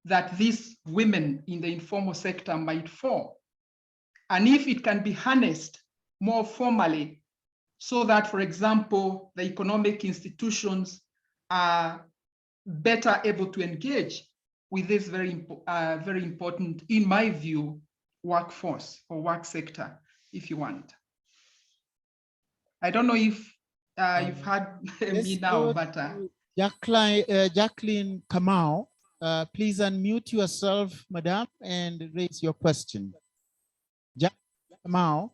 [SPEAKER 7] that these women in the informal sector might fall. And if it can be harnessed more formally so that, for example, the economic institutions are better able to engage with this very important, in my view, workforce or work sector, if you want. I don't know if you've had me now, but
[SPEAKER 1] Jacqueline Kamau, please unmute yourself, madam, and raise your question. Jacqueline Kamau.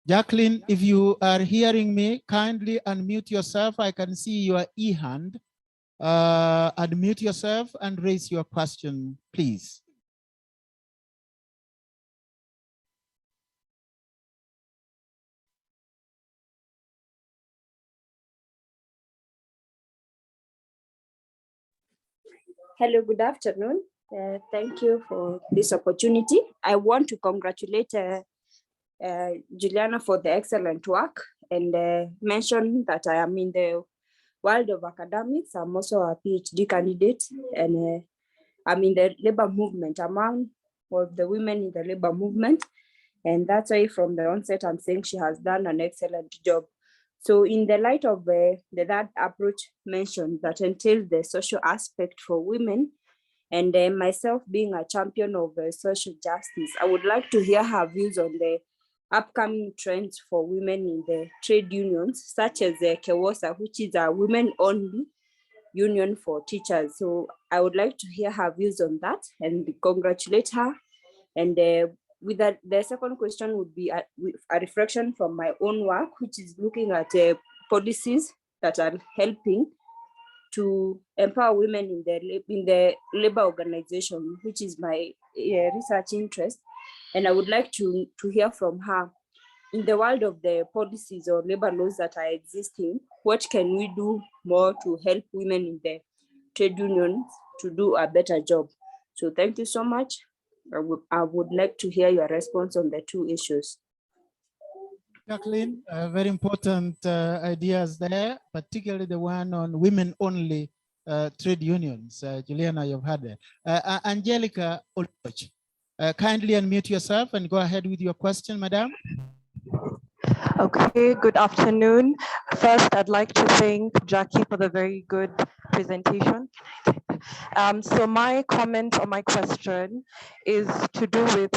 [SPEAKER 1] Jacqueline, if you are hearing me, kindly unmute yourself. I can see your e-hand. Unmute yourself and raise your question, please.
[SPEAKER 8] Hello, good afternoon. Thank you for this opportunity. I want to congratulate Juliana for the excellent work and mention that I am in the world of academics. I'm also a PhD candidate and I'm in the labor movement, among of the women in the labor movement. And that's why from the onset, I'm saying she has done an excellent job. So in the light of that approach mentioned that entails the social aspect for women, and myself being a champion of social justice, I would like to hear her views on the upcoming trends for women in the trade unions, such as KEWOSA, which is a women-only union for teachers. So I would like to hear her views on that and congratulate her. And with that, the second question would be a reflection from my own work, which is looking at policies that are helping to empower women in the labor organization, which is my research interest. And I would like to hear from her, in the world of the policies or labor laws that are existing, what can we do more to help women in the trade unions to do a better job? So thank you so much. I would like to hear your response on the two issues.
[SPEAKER 1] Jacqueline, very important ideas there, particularly the one on women-only trade unions. Juliana, you've had that. Angelica, kindly unmute yourself and go ahead with your question, madam.
[SPEAKER 9] Okay, good afternoon. First, I'd like to thank Jackie for the very good presentation. So my comment or my question is to do with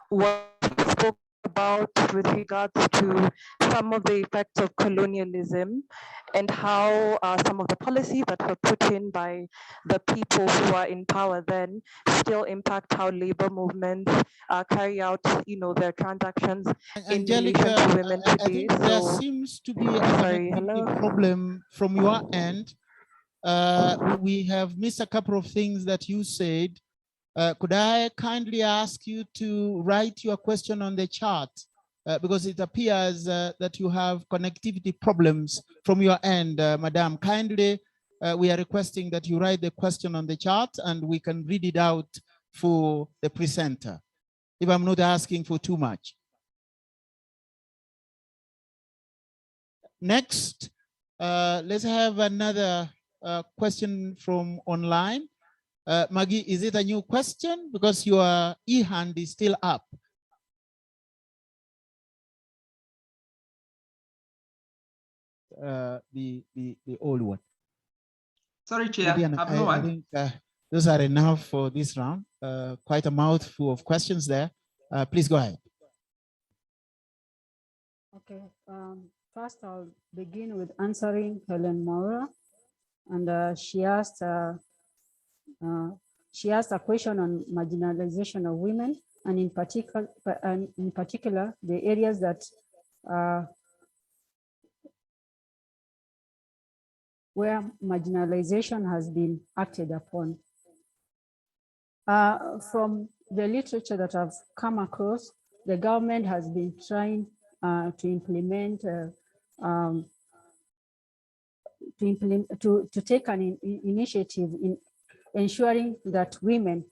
[SPEAKER 9] what you spoke about with regards to some of the effects of colonialism and how some of the policies that were put in by the people who are in power then still impact how labor movements carry out, their transactions in relation to women today.
[SPEAKER 1] I think there seems to be a problem from your end. We have missed a couple of things that you said. Could I kindly ask you to write your question on the chat because it appears that you have connectivity problems from your end, madam. Kindly, we are requesting that you write the question on the chat and we can read it out for the presenter, if I'm not asking for too much. Next, let's have another question from online. Maggie, is it a new question? Because your e-hand is still up. The old one.
[SPEAKER 7] Sorry, Chair.
[SPEAKER 1] I think those are enough for this round. Quite a mouthful of questions there. Please go ahead.
[SPEAKER 2] Okay. First, I'll begin with answering Helen Mora, and she asked a question on marginalization of women, and in particular, the areas that where marginalization has been acted upon. From the literature that I've come across, the government has been trying to take an initiative in ensuring that women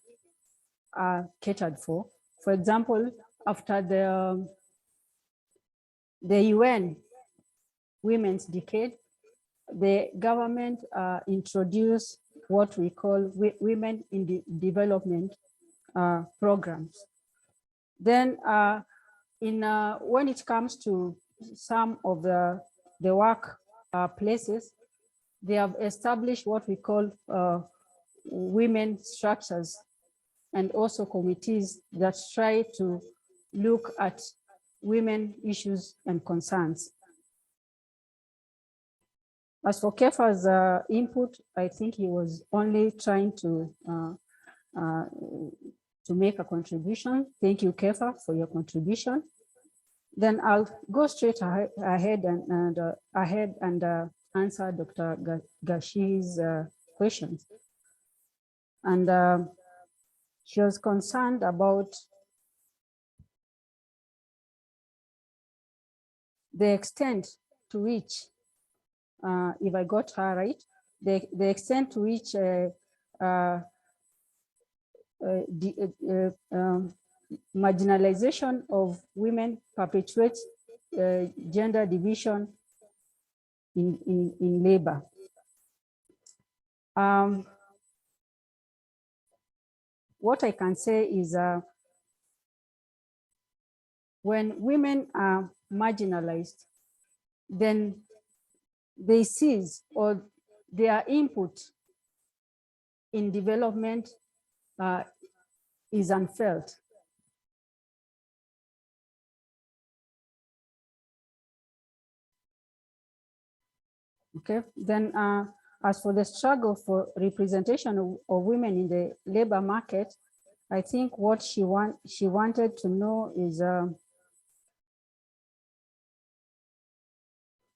[SPEAKER 2] are catered for. For example, after the UN Women's Decade, the government introduced what we call women in development programs. Then when it comes to some of the work places, they have established what we call women structures and also committees that try to look at women issues and concerns. As for Kefa's input, I think he was only trying to make a contribution. Thank you, Kefa, for your contribution. Then I'll go straight ahead and answer Dr. Gashi's questions. And she was concerned about the extent to which, if I got her right, the extent to which marginalization of women perpetuates gender division in labor. What I can say is when women are marginalized, then they cease or their input in development is unfelt. Okay, then as for the struggle for representation of women in the labor market, I think what she wanted to know is,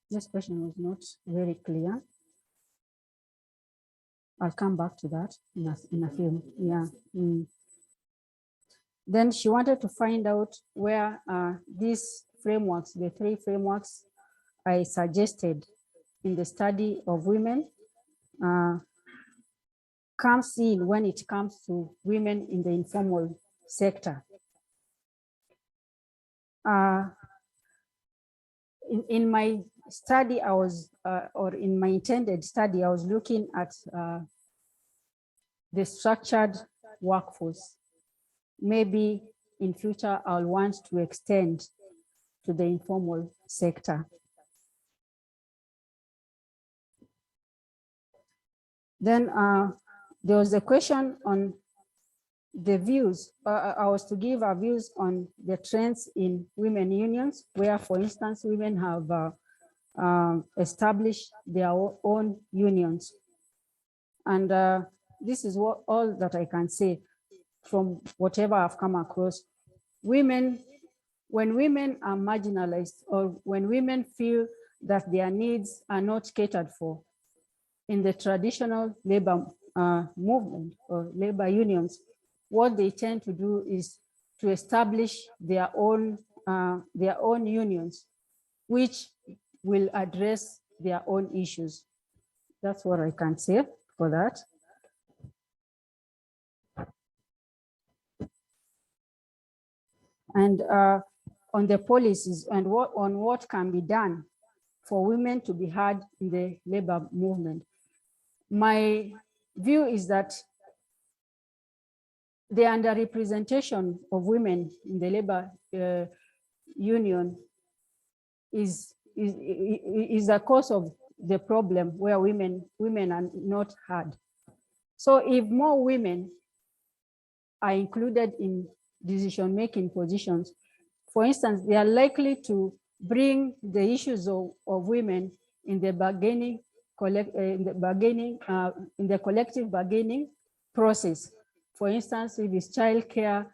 [SPEAKER 2] this question was not very clear. I'll come back to that in a few, yeah. Then she wanted to find out where these frameworks, the 3 frameworks I suggested in the study of women, comes in when it comes to women in the informal sector. In my study, I was, or in my intended study, I was looking at the structured workforce. Maybe in future, I'll want to extend to the informal sector. Then there was a question on the views. I was to give our views on the trends in women unions, where, for instance, women have established their own unions. And this is all that I can say from whatever I've come across. When women are marginalized, or when women feel that their needs are not catered for in the traditional labor movement or labor unions, what they tend to do is to establish their own unions, which will address their own issues. That's what I can say for that. And on the policies and what can be done for women to be heard in the labor movement. My view is that the underrepresentation of women in the labor union is a cause of the problem where women are not heard. So if more women are included in decision-making positions, for instance, they are likely to bring the issues of women in the bargaining, in the collective bargaining process. For instance, if it's childcare,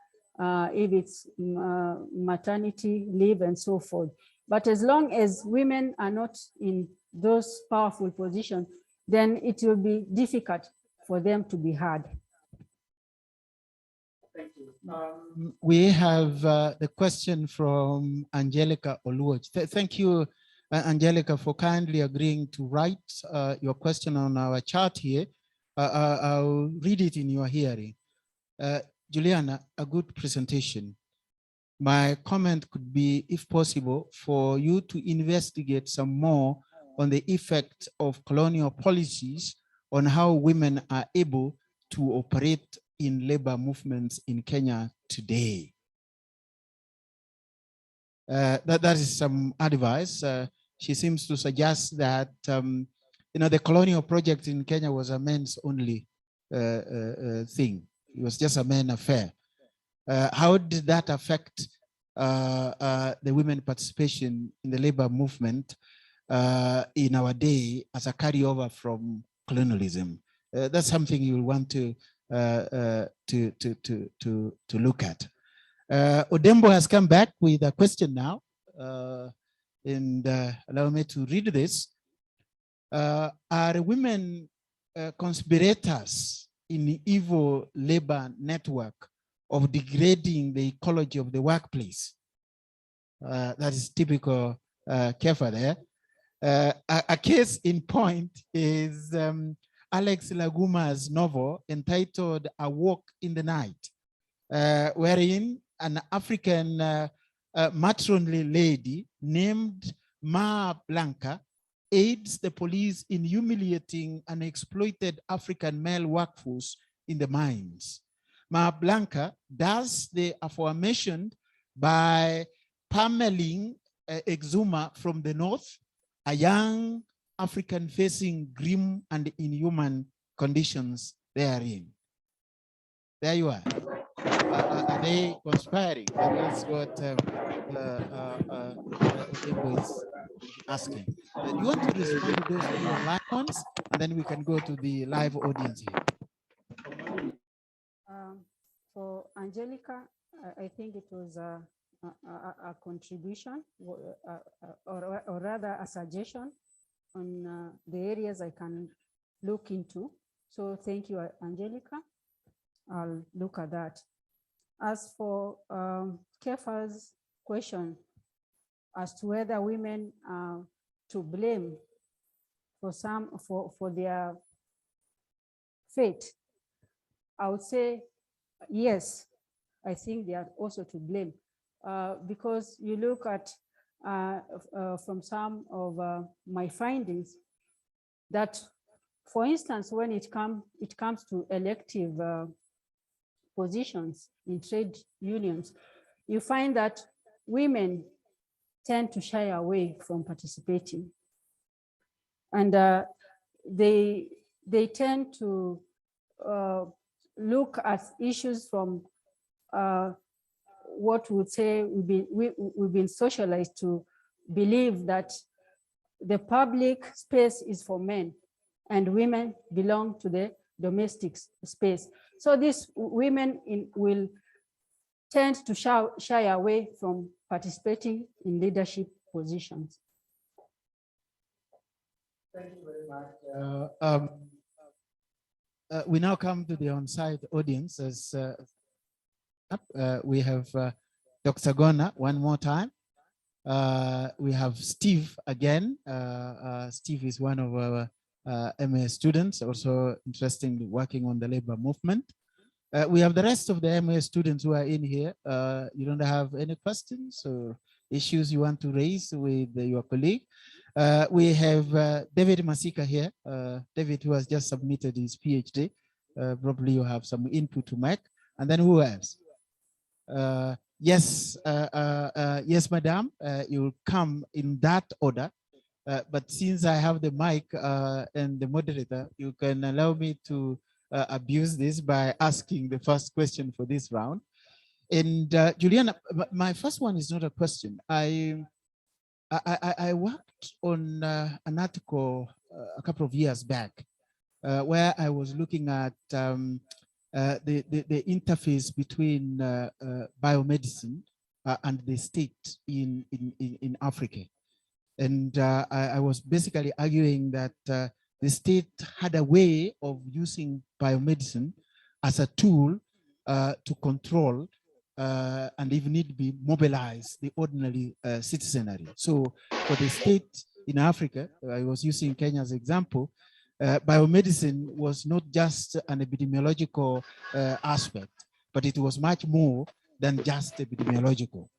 [SPEAKER 2] if it's maternity leave and so forth. But as long as women are not in those powerful positions, then it will be difficult for them to be heard.
[SPEAKER 1] Thank you. We have the question from Angelica Oluoch. Thank you, Angelica, for kindly agreeing to write your question on our chat here. I'll read it in your hearing. Juliana, a good presentation. My comment could be, if possible, for you to investigate some more on the effect of colonial policies on how women are able to operate in labor movements in Kenya today. That is some advice. She seems to suggest that the colonial project in Kenya was a men's only thing. It was just a men affair. How did that affect the women participation in the labor movement in our day as a carryover from colonialism? That's something you'll want to look at. Odembo has come back with a question now, and allow me to read this. Are women conspirators in the evil labor network of degrading the ecology of the workplace? That is typical Kefa there. A case in point is Alex Laguma's novel entitled A Walk in the Night, wherein an African matronly lady named Ma Blanca aids the police in humiliating an exploited African male workforce in the mines. Ma Blanca does the aforementioned by pummeling Exuma from the north, a young African facing grim and inhuman conditions therein. There you are. Are they conspiring? That's what Odebo is asking. Do you want to respond to those two online ones? And then we can go to the live audience here.
[SPEAKER 2] For Angelica, I think it was a contribution or rather a suggestion on the areas I can look into. So thank you, Angelica. I'll look at that. As for Kefa's question as to whether women are to blame for their fate, I would say yes. I think they are also to blame because you look at from some of my findings that, for instance, when it comes to elective positions in trade unions, you find that women tend to shy away from participating, and they tend to look at issues from what we would say we've been socialized to believe that the public space is for men and women belong to the domestic space. So these women will tend to shy away from participating in leadership positions.
[SPEAKER 1] Thank you very much. We now come to the on-site audience as we have Dr. Gona one more time. We have Steve again. Steve is one of our MA students, also interestingly working on the labor movement. We have the rest of the MA students who are in here. You don't have any questions or issues you want to raise with your colleague? We have David Masika here. David, who has just submitted his PhD. Probably you have some input to make. And then who else? Yes, yes, madam, you'll come in that order. But since I have the mic and the moderator, you can allow me to abuse this by asking the first question for this round. And Juliana, my first one is not a question. I worked on an article a couple of years back where I was looking at the interface between biomedicine and the state in Africa. And I was basically arguing that the state had a way of using biomedicine as a tool to control and if need be mobilize the ordinary citizenry. So for the state in Africa, I was using Kenya as an example, biomedicine was not just an epidemiological aspect, but it was much more than just epidemiological.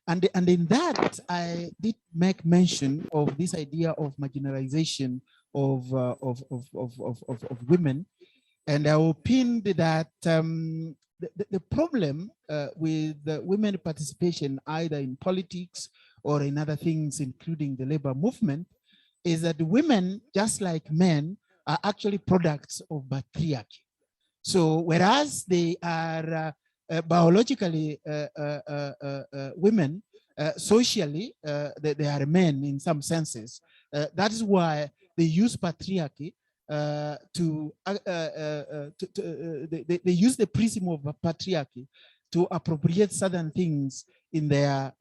[SPEAKER 1] And in that, I did make mention of this idea of marginalization of women. And I opined that the problem with women participation, either in politics or in other things, including the labor movement, is that women, just like men, are actually products of patriarchy. So whereas they are biologically women, socially they are men in some senses. That is why they use patriarchy they use the prism of patriarchy to appropriate certain things in their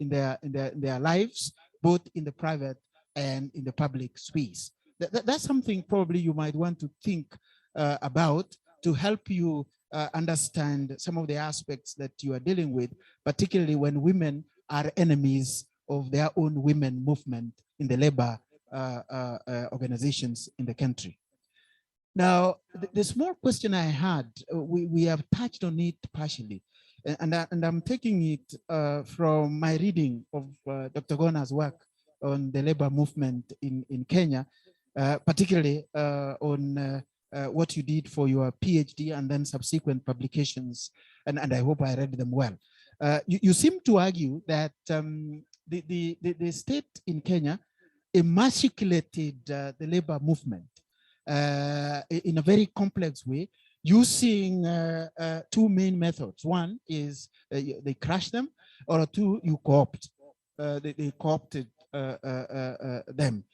[SPEAKER 1] lives, both in the private and in the public space. That's something probably you might want to think about to help you understand some of the aspects that you are dealing with, particularly when women are enemies of their own women movement in the labor organizations in the country. Now, the small question I had, we have touched on it partially, and I'm taking it from my reading of Dr. Gona's work on the labor movement in Kenya, particularly on what you did for your PhD and then subsequent publications, and I hope I read them well. You seem to argue that the state in Kenya emasculated the labor movement in a very complex way, using two main methods. One is they crush them, or two, you co-opt. They co-opted them.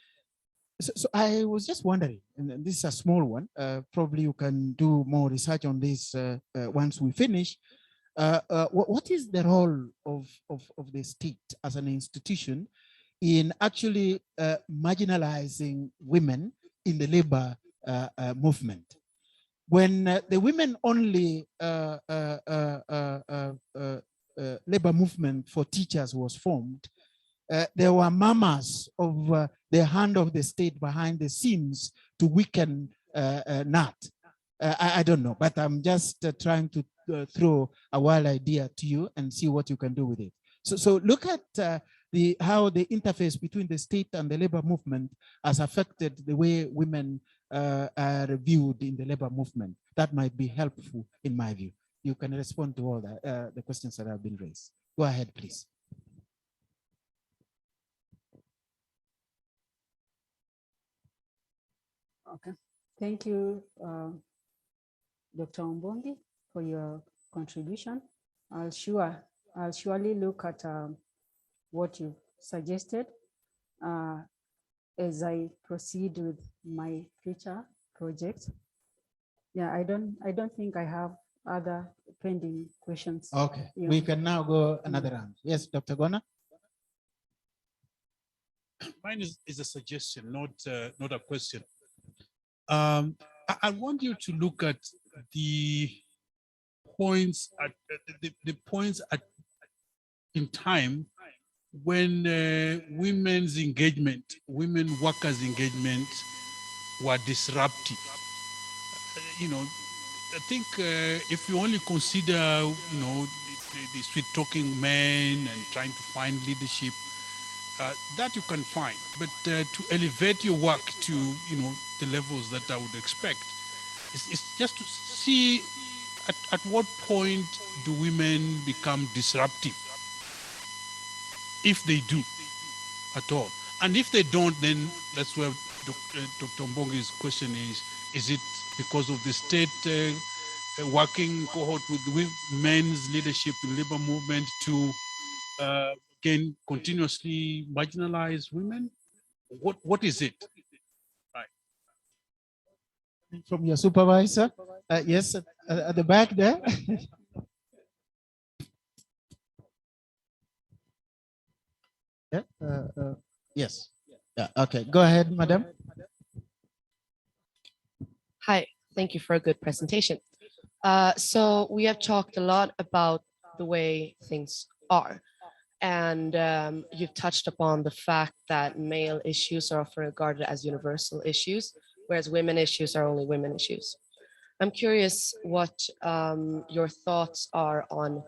[SPEAKER 1] So I was just wondering, and this is a small one, probably you can do more research on this once we finish. What is the role of the state as an institution in actually marginalizing women in the labor movement? When the women only labor movement for teachers was formed, there were murmurs of the hand of the state behind the scenes to weaken NAT. I don't know, but I'm just trying to throw a wild idea to you and see what you can do with it. So look at how the interface between the state and the labor movement has affected the way women are viewed in the labor movement. That might be helpful in my view. You can respond to all the questions that have been raised. Go ahead, please.
[SPEAKER 2] Okay, thank you, Dr. Ombongi, for your contribution. I'll surely look at what you suggested as I proceed with my future project. Yeah, I don't think I have other pending questions.
[SPEAKER 1] Okay,
[SPEAKER 2] yeah.
[SPEAKER 1] We can now go another round. Yes, Dr. Gona.
[SPEAKER 6] Mine is a suggestion, not a question. I want you to look at the points at the points in time when women's engagement, women workers' engagement were disruptive. You know, I think if you only consider, you know, the sweet-talking men and trying to find leadership, that you can find. But to elevate your work to, you know, the levels that I would expect, it's just to see at what point do women become disruptive, if they do at all. And if they don't, then that's where Dr. Mbongi's question is it because of the state working cohort with men's leadership in labor movement to again continuously marginalize women? What is it? Right.
[SPEAKER 1] From your supervisor? Yes, at the back there. Yeah, yes. Yeah, okay, go ahead, madam.
[SPEAKER 10] Hi, thank you for a good presentation. So we have talked a lot about the way things are. And you've touched upon the fact that male issues are often regarded as universal issues, whereas women issues are only women issues. I'm curious what your thoughts are on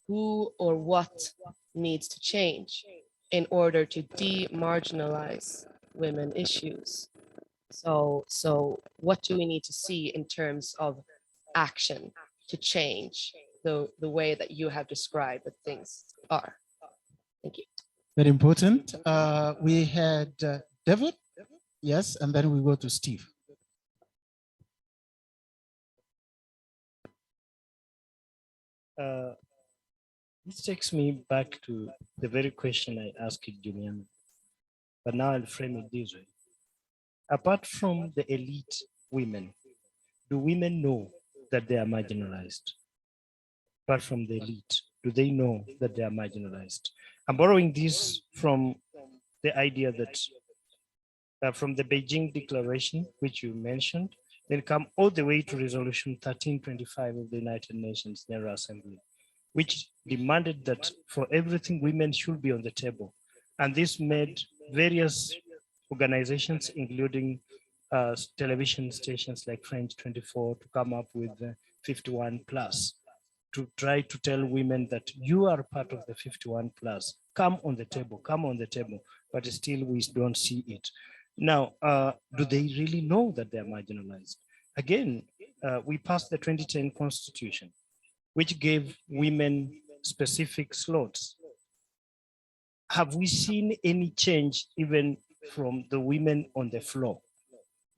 [SPEAKER 10] who or what needs to change in order to de-marginalize women issues. So what do we need to see in terms of action to change the way that you have described that things are? Thank you.
[SPEAKER 1] Very important. We had David, yes, and then we go to Steve.
[SPEAKER 5] This takes me back to the very question I asked Juliana, but now I'll frame it this way. Apart from the elite women, do women know that they are marginalized? Apart from the elite, do they know that they are marginalized? I'm borrowing this from the idea that from the Beijing Declaration, which you mentioned, then come all the way to Resolution 1325 of the United Nations General Assembly, which demanded that for everything, women should be on the table. And this made various organizations, including television stations like French 24 to come up with 51 plus, to try to tell women that you are part of the 51 plus, come on the table, but still we don't see it. Now, do they really know that they're marginalized? Again, we passed the 2010 constitution, which gave women specific slots. Have we seen any change even from the women on the floor,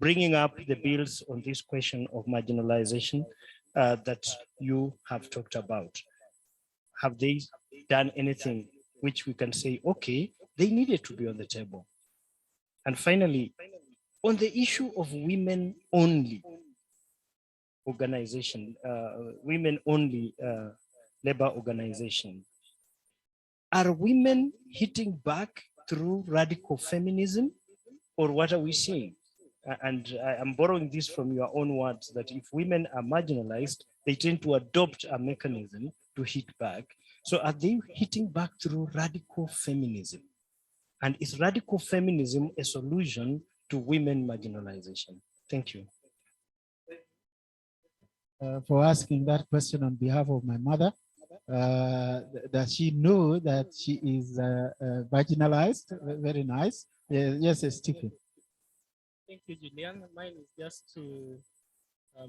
[SPEAKER 5] bringing up the bills on this question of marginalization that you have talked about? Have they done anything which we can say, okay, they needed to be on the table? And finally, on the issue of women only organization, women only labor organization, are women hitting back through radical feminism, or what are we seeing? And I'm borrowing this from your own words, that if women are marginalized, they tend to adopt a mechanism to hit back. So are they hitting back through radical feminism? And is radical feminism a solution to women marginalization? Thank you.
[SPEAKER 1] For asking that question on behalf of my mother. Does she know that she is marginalized? Very nice. Yes, Stephen.
[SPEAKER 3] Thank you, Juliana. Mine is just to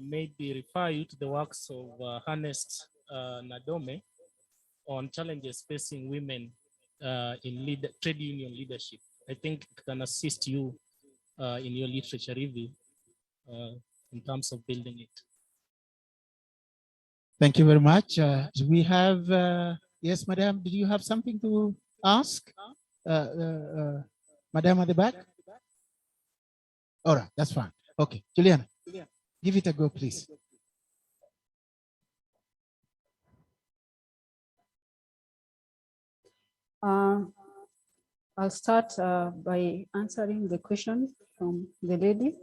[SPEAKER 3] maybe refer you to the works of Ernest Nadome on challenges facing women in trade union leadership. I think it can assist you in your literature review in terms of building it.
[SPEAKER 1] Thank you very much. Do we have, yes, Madam, did you have something to ask? Madam at the back? All right, that's fine. Okay, Juliana, give it a go, please.
[SPEAKER 2] I'll start by answering the question from the lady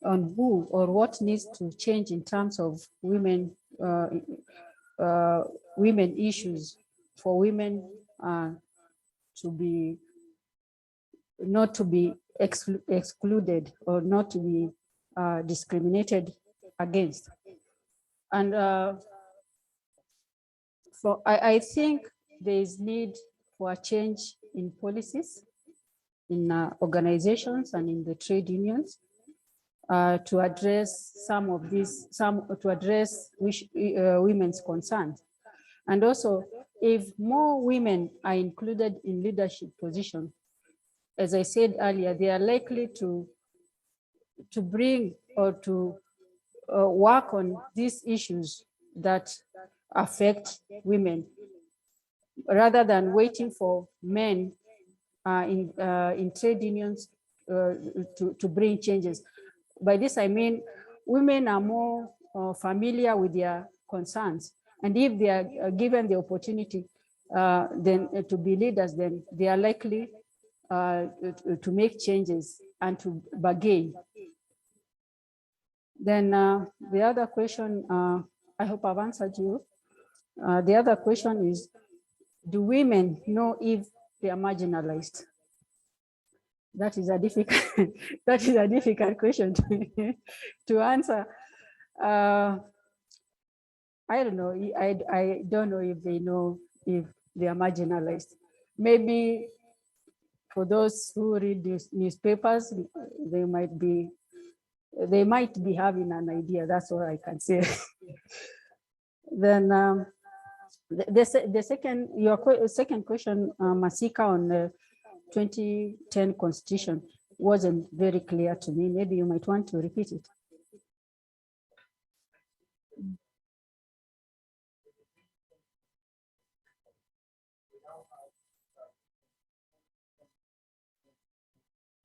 [SPEAKER 2] on who or what needs to change in terms of women women issues for women to be not to be excluded or not to be discriminated against. And I think there is need for a change in policies, in organizations and in the trade unions to address some of these, to address women's concerns. And also, if more women are included in leadership positions, as I said earlier, they are likely to bring or to work on these issues that affect women, rather than waiting for men in trade unions to bring changes. By this, I mean, women are more familiar with their concerns. And if they are given the opportunity then to be leaders, then they are likely to make changes and to bargain. Then the other question, I hope I've answered you. The other question is, do women know if they are marginalized? That is a difficult, that is a difficult question to answer. I don't know. I don't know if they know if they are marginalized. Maybe for those who read newspapers, they might be having an idea. That's all I can say. Then the second, your second question, Masika, on the 2010 Constitution wasn't very clear to me. Maybe you might want to repeat it.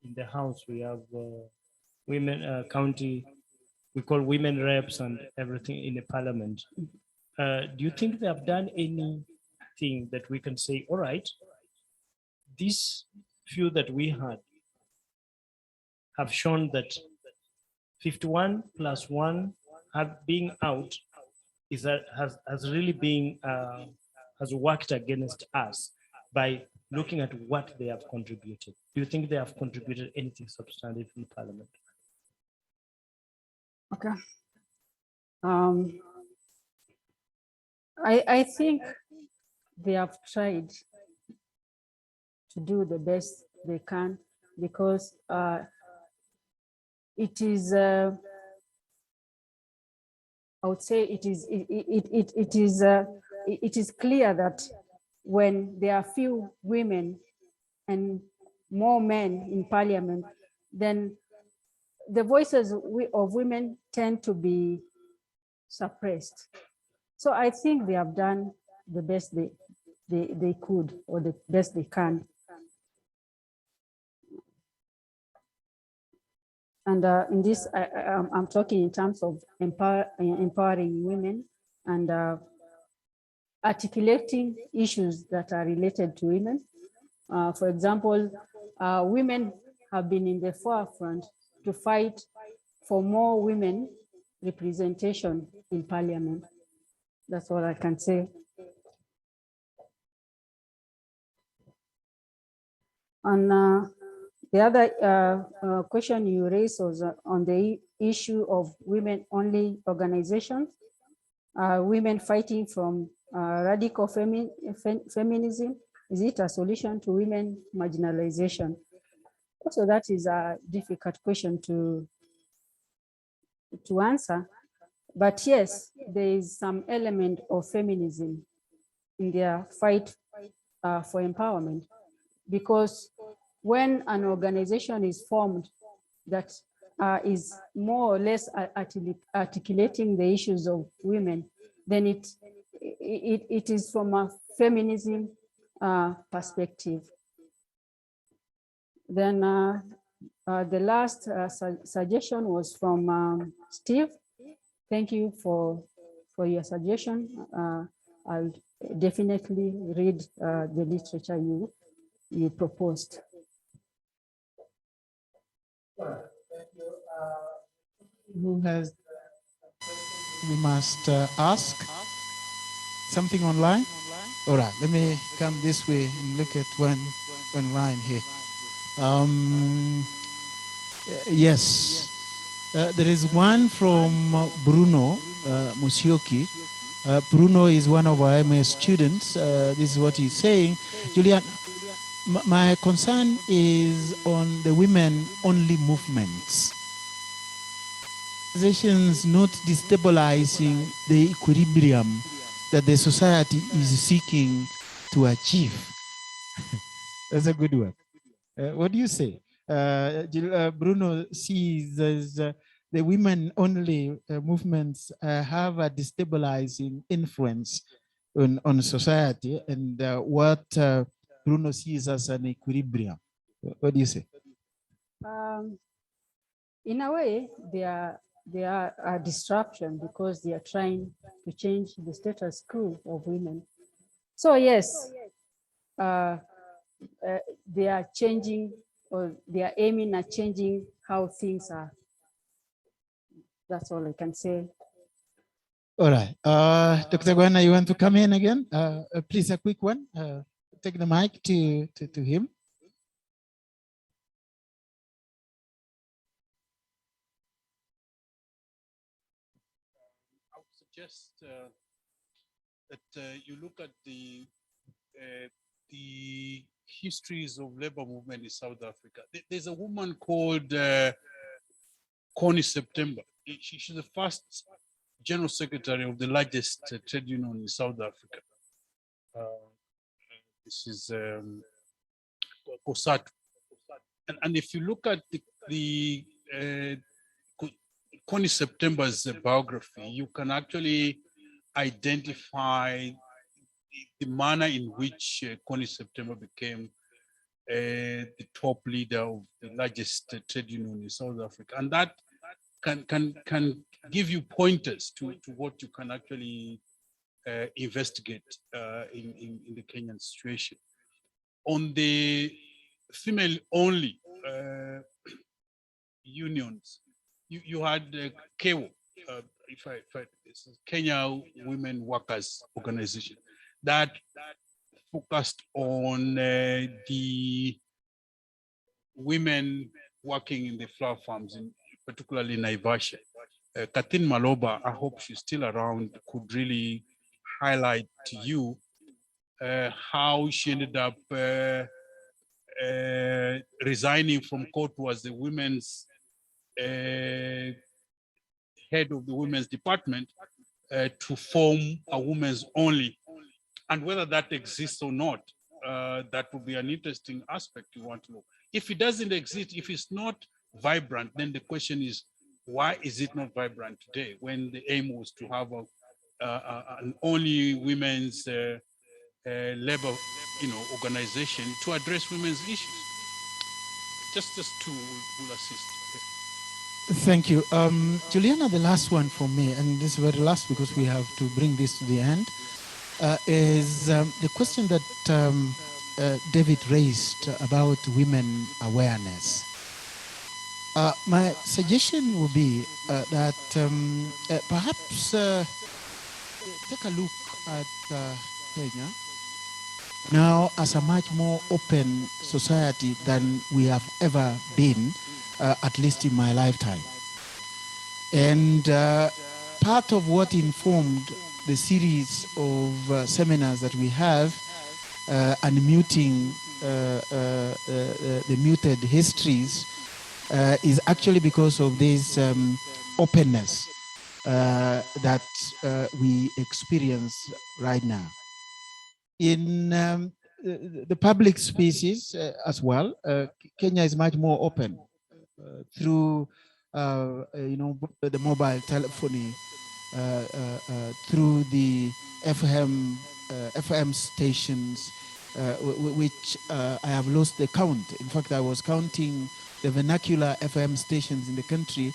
[SPEAKER 5] In the House, we have women county, we call women reps and everything in the parliament. Do you think they have done anything that we can say, all right, these few that we had have shown that 51 plus 1 being out is that has really been has worked against us by looking at what they have contributed. Do you think they have contributed anything substantive in Parliament?
[SPEAKER 2] Okay. I think they have tried to do the best they can, because it is, I would say it is clear that when there are few women and more men in parliament, then the voices of women tend to be suppressed. So I think they have done the best they could, or the best they can. And in this, I'm talking in terms of empowering women and articulating issues that are related to women. For example, women have been in the forefront to fight for more women representation in parliament. That's all I can say. And the other question you raised was on the issue of women-only organizations, women fighting from radical feminism. Is it a solution to women marginalization? Also, that is a difficult question to answer. But yes, there is some element of feminism in their fight for empowerment, because when an organization is formed that is more or less articulating the issues of women, then it is from a feminism perspective. Then the last suggestion was from Steve. Thank you for your suggestion. I'll definitely read the literature you proposed.
[SPEAKER 1] Thank you. Who has? We must ask something online. All right, let me come this way and look at one line here. Yes, there is one from Bruno Musioki. Bruno is one of our MS students. This is what he's saying. Juliana, my concern is on the women-only movements. Organizations not destabilizing the equilibrium that the society is seeking to achieve. That's a good one. What do you say? Bruno sees as the women-only movements have a destabilizing influence on society, and what Bruno sees as an equilibrium. What do you say?
[SPEAKER 2] In a way, they are a disruption, because they are trying to change the status quo of women. So yes, they are changing, or they are aiming at changing how things are. That's all I can say.
[SPEAKER 1] All right. Dr. Gwana, you want to come in again? Please, a quick one. Take the mic to him.
[SPEAKER 6] I would suggest that you look at the histories of labor movement in South Africa. There's a woman called Connie September. She's the first general secretary of the largest trade union in South Africa. This is COSATU. And if you look at the Connie September's biography, you can actually identify the manner in which Connie September became the top leader of the largest trade union in South Africa. And that can give you pointers to what you can actually investigate in the Kenyan situation. On the female-only unions, you had KEWO, this is Kenya Women Workers Organization, that focused on the women working in the flower farms, particularly in Naivasha. Kathin Maloba, I hope she's still around, could really highlight to you how she ended up resigning from COTU as the women's head of the women's department to form a women's only. And whether that exists or not, that would be an interesting aspect you want to know. If it doesn't exist, if it's not vibrant, then the question is, why is it not vibrant today when the aim was to have an only women's labor organization to address women's issues? Just two will assist.
[SPEAKER 1] Thank you. Juliana, the last one for me, and this is very last because we have to bring this to the end, is the question that David raised about women awareness. My suggestion would be that perhaps take a look at Kenya now as a much more open society than we have ever been, at least in my lifetime. And part of what informed the series of seminars that we have, unmuting the muted histories, is actually because of this openness that we experience right now. In the public spaces as well, Kenya is much more open through the mobile telephony, through the FM stations, which I have lost the count. In fact, I was counting the vernacular FM stations in the country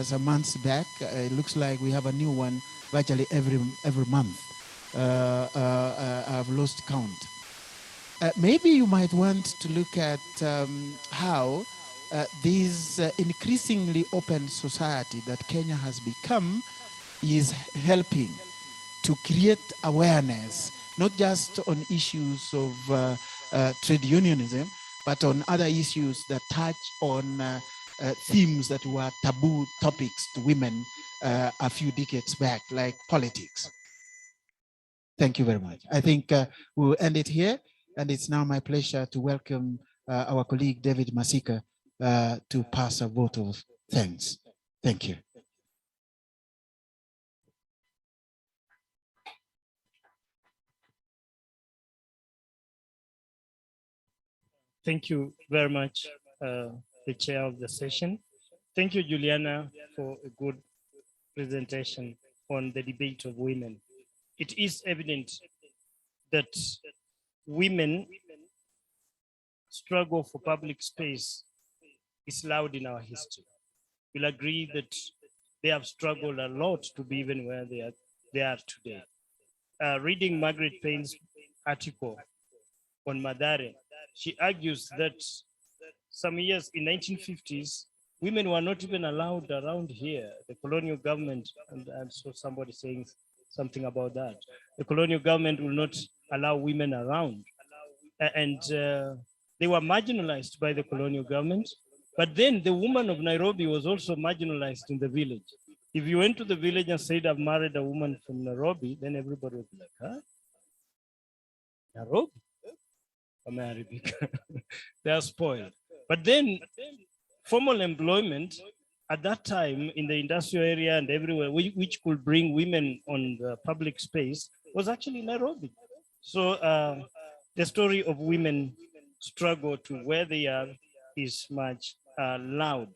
[SPEAKER 1] some months back. It looks like we have a new one virtually every month. I've lost count. Maybe you might want to look at how this increasingly open society that Kenya has become is helping to create awareness, not just on issues of trade unionism, but on other issues that touch on themes that were taboo topics to women a few decades back, like politics. Thank you very much. I think we'll end it here, and it's now my pleasure to welcome our colleague David Masika to pass a vote of thanks. Thank you.
[SPEAKER 5] Thank you very much, the chair of the session. Thank you, Juliana, for a good presentation on the debate of women. It is evident that women struggle for public space is loud in our history. We'll agree that they have struggled a lot to be even where they are today. Reading Margaret Payne's article on Madare, she argues that some years in 1950s, women were not even allowed around here. The colonial government, and I saw somebody saying something about that. The colonial government will not allow women around. And they were marginalized by the colonial government. But then the woman of Nairobi was also marginalized in the village. If you went to the village and said, I've married a woman from Nairobi, then everybody would be like, huh? Nairobi? They are spoiled. But then formal employment at that time in the industrial area and everywhere, which could bring women on the public space, was actually Nairobi. So the story of women struggle to where they are is much loud.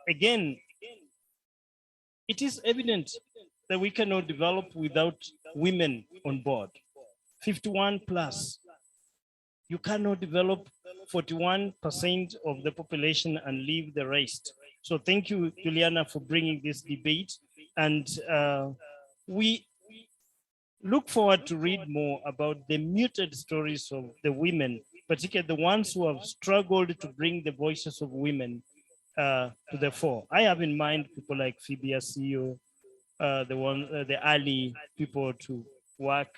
[SPEAKER 5] Again, it is evident that we cannot develop without women on board. 51 plus. You cannot develop 41% of the population and leave the rest. So thank you, Juliana, for bringing this debate. And we look forward to read more about the muted stories of the women, particularly the ones who have struggled to bring the voices of women to the fore. I have in mind people like Phoebe Asio, the early people to work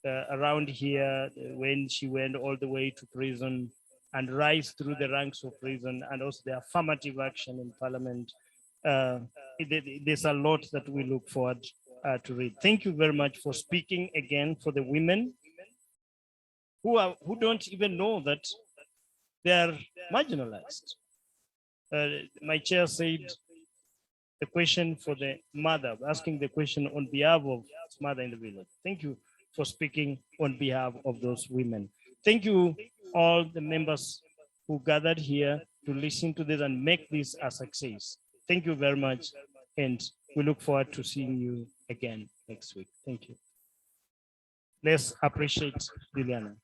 [SPEAKER 5] around here when she went all the way to prison and rise through the ranks of prison, and also the affirmative action in parliament there's a lot that we look forward to read. Thank you very much for speaking again for the women who don't even know that they are marginalized. My chair said the question for the mother, asking the question on behalf of mother in the village. Thank you for speaking on behalf of those women. Thank you all the members who gathered here to listen to this and make this a success. Thank you very much. And we look forward to seeing you again next week. Thank you. Let's appreciate Juliana.